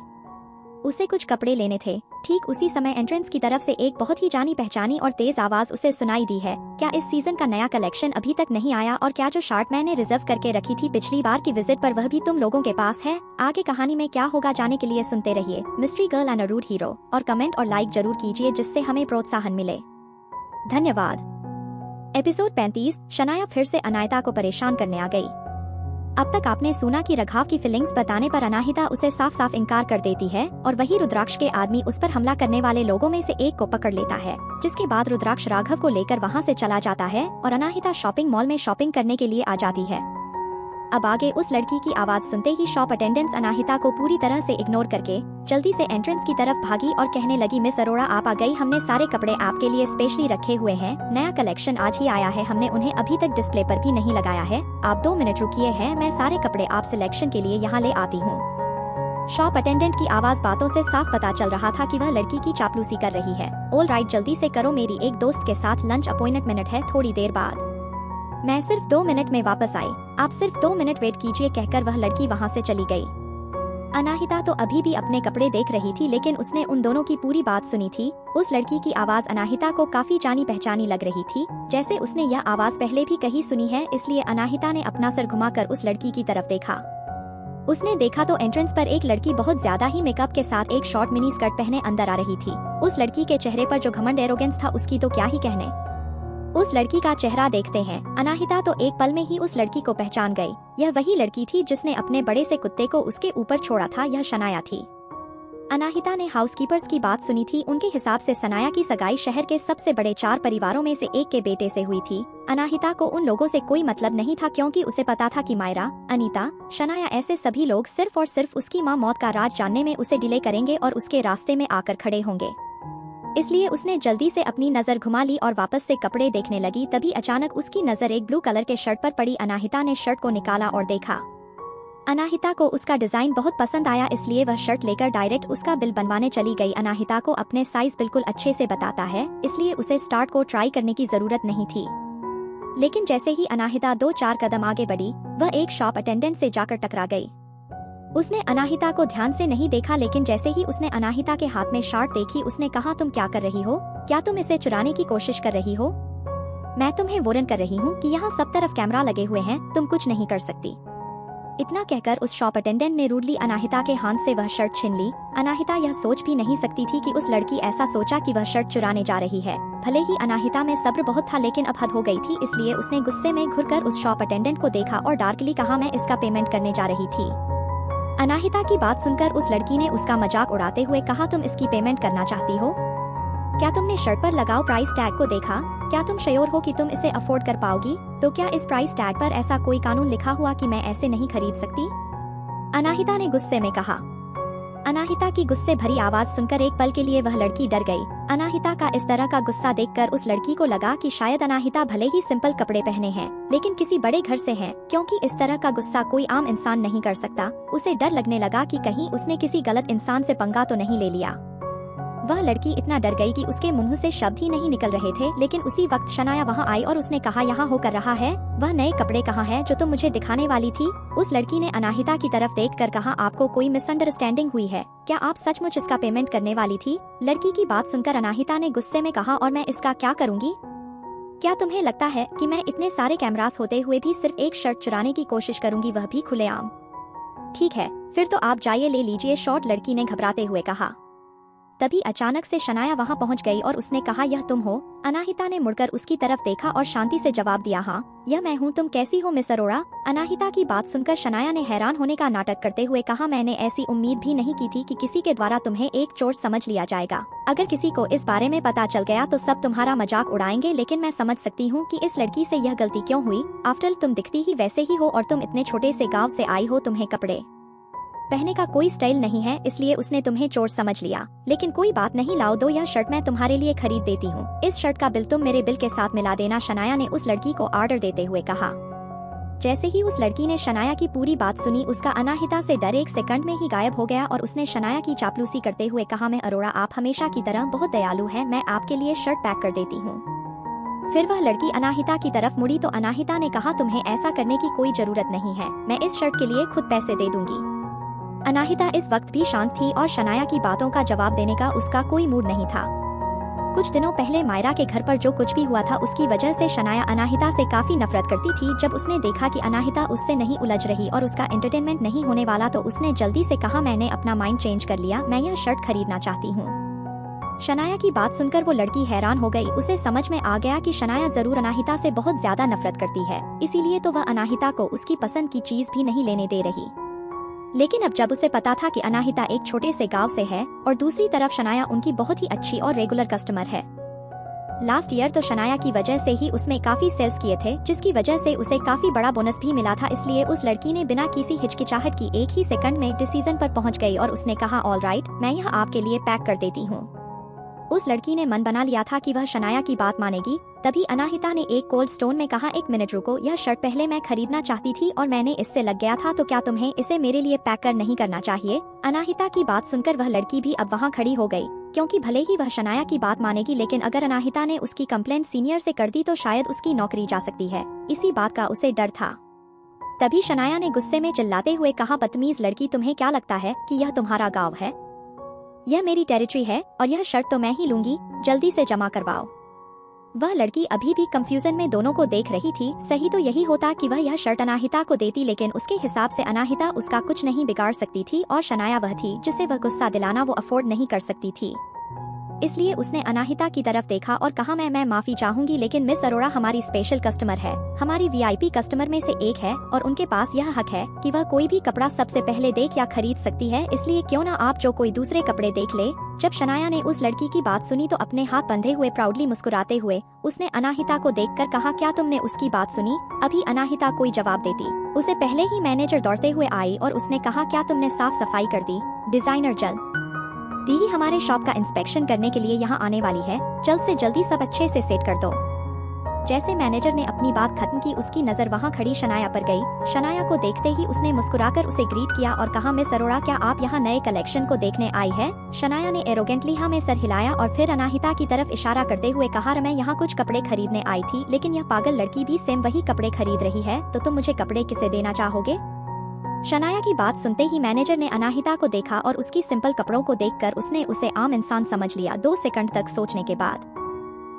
Speaker 1: उसे कुछ कपड़े लेने थे। ठीक उसी समय एंट्रेंस की तरफ से एक बहुत ही जानी पहचानी और तेज आवाज उसे सुनाई दी है, क्या इस सीजन का नया कलेक्शन अभी तक नहीं आया? और क्या जो शर्ट मैंने रिजर्व करके रखी थी पिछली बार की विजिट पर वह भी तुम लोगों के पास है? आगे कहानी में क्या होगा जाने के लिए सुनते रहिए mystery girl and a rude hero, और कमेंट और लाइक जरूर कीजिए जिससे हमें प्रोत्साहन मिले। धन्यवाद। एपिसोड 35। शनाया फिर से अनाहिता को परेशान करने आ गई। अब तक आपने सुना कि राघव की फीलिंग्स बताने पर अनाहिता उसे साफ साफ इनकार कर देती है और वही रुद्राक्ष के आदमी उस पर हमला करने वाले लोगों में से एक को पकड़ लेता है, जिसके बाद रुद्राक्ष राघव को लेकर वहां से चला जाता है और अनाहिता शॉपिंग मॉल में शॉपिंग करने के लिए आ जाती है। अब आगे उस लड़की की आवाज सुनते ही शॉप अटेंडेंट्स अनाहिता को पूरी तरह से इग्नोर करके जल्दी से एंट्रेंस की तरफ भागी और कहने लगी, मिस अरोड़ा आप आ गई, हमने सारे कपड़े आपके लिए स्पेशली रखे हुए हैं, नया कलेक्शन आज ही आया है, हमने उन्हें अभी तक डिस्प्ले पर भी नहीं लगाया है, आप 2 मिनट रुकिए हैं, मैं सारे कपड़े आप सिलेक्शन के लिए यहाँ ले आती हूँ। शॉप अटेंडेंट की आवाज बातों से साफ पता चल रहा था कि वह लड़की की चापलूसी कर रही है। ऑल राइट, जल्दी से करो, मेरी एक दोस्त के साथ लंच अपॉइंटमेंट है, थोड़ी देर बाद मैं सिर्फ 2 मिनट में वापस आई, आप सिर्फ 2 मिनट वेट कीजिए, कहकर वह लड़की वहां से चली गई। अनाहिता तो अभी भी अपने कपड़े देख रही थी, लेकिन उसने उन दोनों की पूरी बात सुनी थी। उस लड़की की आवाज अनाहिता को काफी जानी पहचानी लग रही थी, जैसे उसने यह आवाज पहले भी कहीं सुनी है। इसलिए अनाहिता ने अपना सर घुमाकर उस लड़की की तरफ देखा। उसने देखा तो एंट्रेंस पर एक लड़की बहुत ज्यादा ही मेकअप के साथ एक शॉर्ट मिनी स्कर्ट पहने अंदर आ रही थी। उस लड़की के चेहरे पर जो घमंड एरोगेंस था उसकी तो क्या ही कहने। उस लड़की का चेहरा देखते हैं अनाहिता तो एक पल में ही उस लड़की को पहचान गई। यह वही लड़की थी जिसने अपने बड़े से कुत्ते को उसके ऊपर छोड़ा था, यह शनाया थी। अनाहिता ने हाउसकीपर्स की बात सुनी थी। उनके हिसाब से शनाया की सगाई शहर के सबसे बड़े 4 परिवारों में से एक के बेटे से हुई थी। अनाहिता को उन लोगों से कोई मतलब नहीं था, क्योंकि उसे पता था कि मायरा, अनीता, शनाया ऐसे सभी लोग सिर्फ और सिर्फ उसकी माँ मौत का राज जानने में उसे डिले करेंगे और उसके रास्ते में आकर खड़े होंगे। इसलिए उसने जल्दी से अपनी नजर घुमा ली और वापस से कपड़े देखने लगी। तभी अचानक उसकी नजर एक ब्लू कलर के शर्ट पर पड़ी। अनाहिता ने शर्ट को निकाला और देखा। अनाहिता को उसका डिजाइन बहुत पसंद आया, इसलिए वह शर्ट लेकर डायरेक्ट उसका बिल बनवाने चली गई। अनाहिता को अपने साइज बिल्कुल अच्छे से बताता है, इसलिए उसे स्टार्ट को ट्राई करने की जरूरत नहीं थी। लेकिन जैसे ही अनाहिता 2-4 कदम आगे बढ़ी, वह एक शॉप अटेंडेंट से जाकर टकरा गई। उसने अनाहिता को ध्यान से नहीं देखा, लेकिन जैसे ही उसने अनाहिता के हाथ में शार्ट देखी, उसने कहा, तुम क्या कर रही हो? क्या तुम इसे चुराने की कोशिश कर रही हो? मैं तुम्हें वार्न कर रही हूँ कि यहाँ सब तरफ कैमरा लगे हुए हैं, तुम कुछ नहीं कर सकती। इतना कहकर उस शॉप अटेंडेंट ने रूडली अनाहिता के हाथ से वह शर्ट छीन ली। अनाहिता यह सोच भी नहीं सकती थी कि उस लड़की ऐसा सोचा कि वह शर्ट चुराने जा रही है। भले ही अनाहिता में सब्र बहुत था, लेकिन अब हद हो गई थी, इसलिए उसने गुस्से में घुरकर उस शॉप अटेंडेंट को देखा और डार्कली कहा, मैं इसका पेमेंट करने जा रही थी। अनाहिता की बात सुनकर उस लड़की ने उसका मजाक उड़ाते हुए कहा, तुम इसकी पेमेंट करना चाहती हो? क्या तुमने शर्ट पर लगाओ प्राइस टैग को देखा? क्या तुम श्योर हो कि तुम इसे अफोर्ड कर पाओगी? तो क्या इस प्राइस टैग पर ऐसा कोई कानून लिखा हुआ कि मैं ऐसे नहीं खरीद सकती? अनाहिता ने गुस्से में कहा। अनाहिता की गुस्से भरी आवाज सुनकर एक पल के लिए वह लड़की डर गई। अनाहिता का इस तरह का गुस्सा देखकर उस लड़की को लगा कि शायद अनाहिता भले ही सिंपल कपड़े पहने हैं, लेकिन किसी बड़े घर से है, क्योंकि इस तरह का गुस्सा कोई आम इंसान नहीं कर सकता। उसे डर लगने लगा कि कहीं उसने किसी गलत इंसान से पंगा तो नहीं ले लिया। वह लड़की इतना डर गई कि उसके मुंह से शब्द ही नहीं निकल रहे थे, लेकिन उसी वक्त शनाया वहां आई और उसने कहा, यहाँ हो कर रहा है? वह नए कपड़े कहाँ हैं जो तुम मुझे दिखाने वाली थी? उस लड़की ने अनाहिता की तरफ देखकर कहा, आपको कोई मिसअंडरस्टैंडिंग हुई है क्या? आप सचमुच इसका पेमेंट करने वाली थी? लड़की की बात सुनकर अनाहिता ने गुस्से में कहा, और मैं इसका क्या करूँगी? क्या तुम्हें लगता है कि मैं इतने सारे कैमरास होते हुए भी सिर्फ एक शर्ट चुराने की कोशिश करूंगी, वह भी खुलेआम? ठीक है, फिर तो आप जाइए, ले लीजिए शॉर्ट, लड़की ने घबराते हुए कहा। तभी अचानक से शनाया वहां पहुंच गई और उसने कहा, यह तुम हो? अनाहिता ने मुड़कर उसकी तरफ देखा और शांति से जवाब दिया, हाँ यह मैं हूँ। तुम कैसी हो मिस अरोड़ा? अनाहिता की बात सुनकर शनाया ने हैरान होने का नाटक करते हुए कहा, मैंने ऐसी उम्मीद भी नहीं की थी कि किसी के द्वारा तुम्हें एक चोर समझ लिया जाएगा। अगर किसी को इस बारे में पता चल गया तो सब तुम्हारा मजाक उड़ाएंगे, लेकिन मैं समझ सकती हूँ कि इस लड़की से यह गलती क्यों हुई। आफ्टर तुम दिखती ही वैसे ही हो और तुम इतने छोटे से गाँव से आई हो, तुम्हें कपड़े पहने का कोई स्टाइल नहीं है, इसलिए उसने तुम्हें चोर समझ लिया। लेकिन कोई बात नहीं, लाओ दो यह शर्ट, मैं तुम्हारे लिए खरीद देती हूँ। इस शर्ट का बिल तुम मेरे बिल के साथ मिला देना, शनाया ने उस लड़की को ऑर्डर देते हुए कहा। जैसे ही उस लड़की ने शनाया की पूरी बात सुनी, उसका अनाहिता से डर एक सेकंड में ही गायब हो गया और उसने शनाया की चापलूसी करते हुए कहा, मैं अरोड़ा, आप हमेशा की तरह बहुत दयालु है, मैं आपके लिए शर्ट पैक कर देती हूँ। फिर वह लड़की अनाहिता की तरफ मुड़ी तो अनाहिता ने कहा, तुम्हें ऐसा करने की कोई जरूरत नहीं है, मैं इस शर्ट के लिए खुद पैसे दे दूंगी। अनाहिता इस वक्त भी शांत थी और शनाया की बातों का जवाब देने का उसका कोई मूड नहीं था। कुछ दिनों पहले मायरा के घर पर जो कुछ भी हुआ था, उसकी वजह से शनाया अनाहिता से काफी नफरत करती थी। जब उसने देखा कि अनाहिता उससे नहीं उलझ रही और उसका एंटरटेनमेंट नहीं होने वाला, तो उसने जल्दी से कहा, मैंने अपना माइंड चेंज कर लिया, मैं यह शर्ट खरीदना चाहती हूँ। शनाया की बात सुनकर वो लड़की हैरान हो गई। उसे समझ में आ गया कि शनाया जरूर अनाहिता से बहुत ज्यादा नफरत करती है, इसीलिए तो वह अनाहिता को उसकी पसंद की चीज भी नहीं लेने दे रही। लेकिन अब जब उसे पता था कि अनाहिता एक छोटे से गांव से है और दूसरी तरफ शनाया उनकी बहुत ही अच्छी और रेगुलर कस्टमर है। लास्ट ईयर तो शनाया की वजह से ही उसमें काफी सेल्स किए थे, जिसकी वजह से उसे काफी बड़ा बोनस भी मिला था। इसलिए उस लड़की ने बिना किसी हिचकिचाहट की एक ही सेकंड में डिसीजन पर पहुंच गई और उसने कहा, ऑल राइट, मैं यह आपके लिए पैक कर देती हूँ। उस लड़की ने मन बना लिया था कि वह शनाया की बात मानेगी। तभी अनाहिता ने एक कोल्ड स्टोन में कहा, एक मिनट रुको, यह शर्ट पहले मैं खरीदना चाहती थी और मैंने इससे लग गया था, तो क्या तुम्हें इसे मेरे लिए पैक कर नहीं करना चाहिए? अनाहिता की बात सुनकर वह लड़की भी अब वहाँ खड़ी हो गई, क्योंकि भले ही वह शनाया की बात मानेगी, लेकिन अगर अनाहिता ने उसकी कंप्लेंट सीनियर से कर दी तो शायद उसकी नौकरी जा सकती है। इसी बात का उसे डर था। तभी शनाया ने गुस्से में चिल्लाते हुए कहा, बदतमीज लड़की, तुम्हें क्या लगता है कि यह तुम्हारा गाँव है? यह मेरी टेरिटरी है और यह शर्ट तो मैं ही लूंगी, जल्दी से जमा करवाओ। वह लड़की अभी भी कंफ्यूजन में दोनों को देख रही थी। सही तो यही होता कि वह यह शर्ट अनाहिता को देती, लेकिन उसके हिसाब से अनाहिता उसका कुछ नहीं बिगाड़ सकती थी और शनाया वह थी जिसे वह गुस्सा दिलाना वो अफोर्ड नहीं कर सकती थी। इसलिए उसने अनाहिता की तरफ देखा और कहा, मैं माफी चाहूंगी, लेकिन मिस अरोड़ा हमारी स्पेशल कस्टमर है, हमारी वीआईपी कस्टमर में से एक है और उनके पास यह हक है कि वह कोई भी कपड़ा सबसे पहले देख या खरीद सकती है, इसलिए क्यों ना आप जो कोई दूसरे कपड़े देख ले। जब शनाया ने उस लड़की की बात सुनी तो अपने हाथ बंधे हुए प्राउडली मुस्कुराते हुए उसने अनाहिता को देखकर कहा, क्या तुमने उसकी बात सुनी? अभी अनाहिता कोई जवाब देती, उसे पहले ही मैनेजर दौड़ते हुए आई और उसने कहा, क्या तुमने साफ सफाई कर दी? डिजाइनर जल्द ही हमारे शॉप का इंस्पेक्शन करने के लिए यहाँ आने वाली है, जल्द से जल्दी सब अच्छे से सेट कर दो। जैसे मैनेजर ने अपनी बात खत्म की उसकी नजर वहाँ खड़ी शनाया पर गई। शनाया को देखते ही उसने मुस्कुराकर उसे ग्रीट किया और कहा, मिस अरोड़ा, क्या आप यहाँ नए कलेक्शन को देखने आई है? शनाया ने एरोगेंटली हाँ में सर हिलाया और फिर अनाहिता की तरफ इशारा करते हुए कहा, मैं यहाँ कुछ कपड़े खरीदने आई थी, लेकिन यह पागल लड़की भी सेम वही कपड़े खरीद रही है, तो तुम मुझे कपड़े किसे देना चाहोगे? शनाया की बात सुनते ही मैनेजर ने अनाहिता को देखा और उसकी सिंपल कपड़ों को देखकर उसने उसे आम इंसान समझ लिया। 2 सेकंड तक सोचने के बाद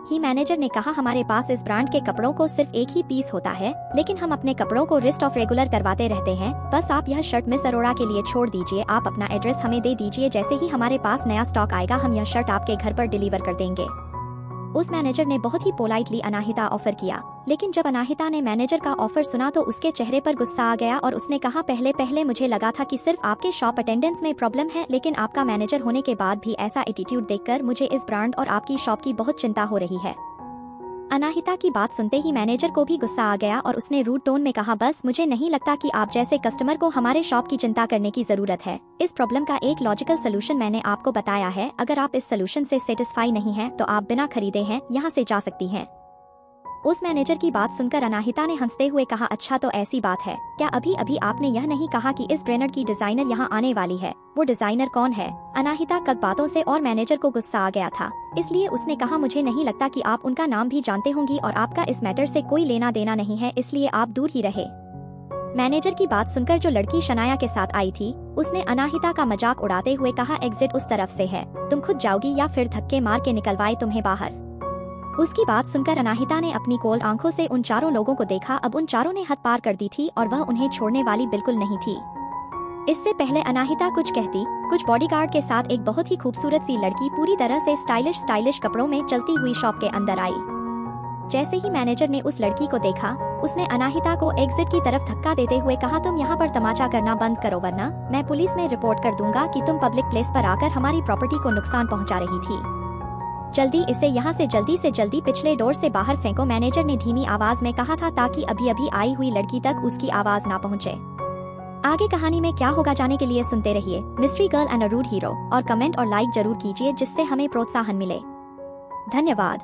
Speaker 1: ही मैनेजर ने कहा, हमारे पास इस ब्रांड के कपड़ों को सिर्फ एक ही पीस होता है, लेकिन हम अपने कपड़ों को रिस्ट ऑफ रेगुलर करवाते रहते हैं। बस आप यह शर्ट मिस अरोड़ा के लिए छोड़ दीजिए, आप अपना एड्रेस हमें दे दीजिए, जैसे ही हमारे पास नया स्टॉक आएगा हम यह शर्ट आपके घर पर डिलीवर कर देंगे। उस मैनेजर ने बहुत ही पोलाइटली अनाहिता ऑफर किया, लेकिन जब अनाहिता ने मैनेजर का ऑफर सुना तो उसके चेहरे पर गुस्सा आ गया और उसने कहा, पहले मुझे लगा था कि सिर्फ आपके शॉप अटेंडेंस में प्रॉब्लम है, लेकिन आपका मैनेजर होने के बाद भी ऐसा एटीट्यूड देखकर मुझे इस ब्रांड और आपकी शॉप की बहुत चिंता हो रही है। अनाहिता की बात सुनते ही मैनेजर को भी गुस्सा आ गया और उसने रूड टोन में कहा, बस मुझे नहीं लगता कि आप जैसे कस्टमर को हमारे शॉप की चिंता करने की जरूरत है। इस प्रॉब्लम का एक लॉजिकल सोल्यूशन मैंने आपको बताया है, अगर आप इस सोल्यूशन से सेटिस्फाई नहीं है तो आप बिना खरीदे हैं यहाँ से जा सकती हैं। उस मैनेजर की बात सुनकर अनाहिता ने हंसते हुए कहा, अच्छा तो ऐसी बात है क्या? अभी अभी आपने यह नहीं कहा कि इस ब्रांड की डिजाइनर यहाँ आने वाली है? वो डिजाइनर कौन है? अनाहिता कब बातों से और मैनेजर को गुस्सा आ गया था, इसलिए उसने कहा, मुझे नहीं लगता कि आप उनका नाम भी जानते होंगी और आपका इस मैटर से कोई लेना देना नहीं है, इसलिए आप दूर ही रहे। मैनेजर की बात सुनकर जो लड़की शनाया के साथ आई थी उसने अनाहिता का मजाक उड़ाते हुए कहा, एग्जिट उस तरफ से है, तुम खुद जाओगी या फिर धक्के मार के निकलवाए तुम्हें बाहर? उसकी बात सुनकर अनाहिता ने अपनी कोल्ड आंखों से उन चारों लोगों को देखा। अब उन चारों ने हद पार कर दी थी और वह उन्हें छोड़ने वाली बिल्कुल नहीं थी। इससे पहले अनाहिता कुछ कहती, कुछ बॉडीगार्ड के साथ एक बहुत ही खूबसूरत सी लड़की पूरी तरह से स्टाइलिश कपड़ों में चलती हुई शॉप के अंदर आई। जैसे ही मैनेजर ने उस लड़की को देखा उसने अनाहिता को एग्जिट की तरफ धक्का देते हुए कहा, तुम यहाँ पर तमाचा करना बंद करो वरना मैं पुलिस में रिपोर्ट कर दूंगा कि तुम पब्लिक प्लेस पर आकर हमारी प्रॉपर्टी को नुकसान पहुँचा रही थी। जल्दी इसे यहाँ से जल्दी पिछले डोर से बाहर फेंको, मैनेजर ने धीमी आवाज में कहा था ताकि अभी अभी आई हुई लड़की तक उसकी आवाज ना पहुँचे। आगे कहानी में क्या होगा जाने के लिए सुनते रहिए mystery girl and a rude hero और कमेंट और लाइक जरूर कीजिए जिससे हमें प्रोत्साहन मिले। धन्यवाद।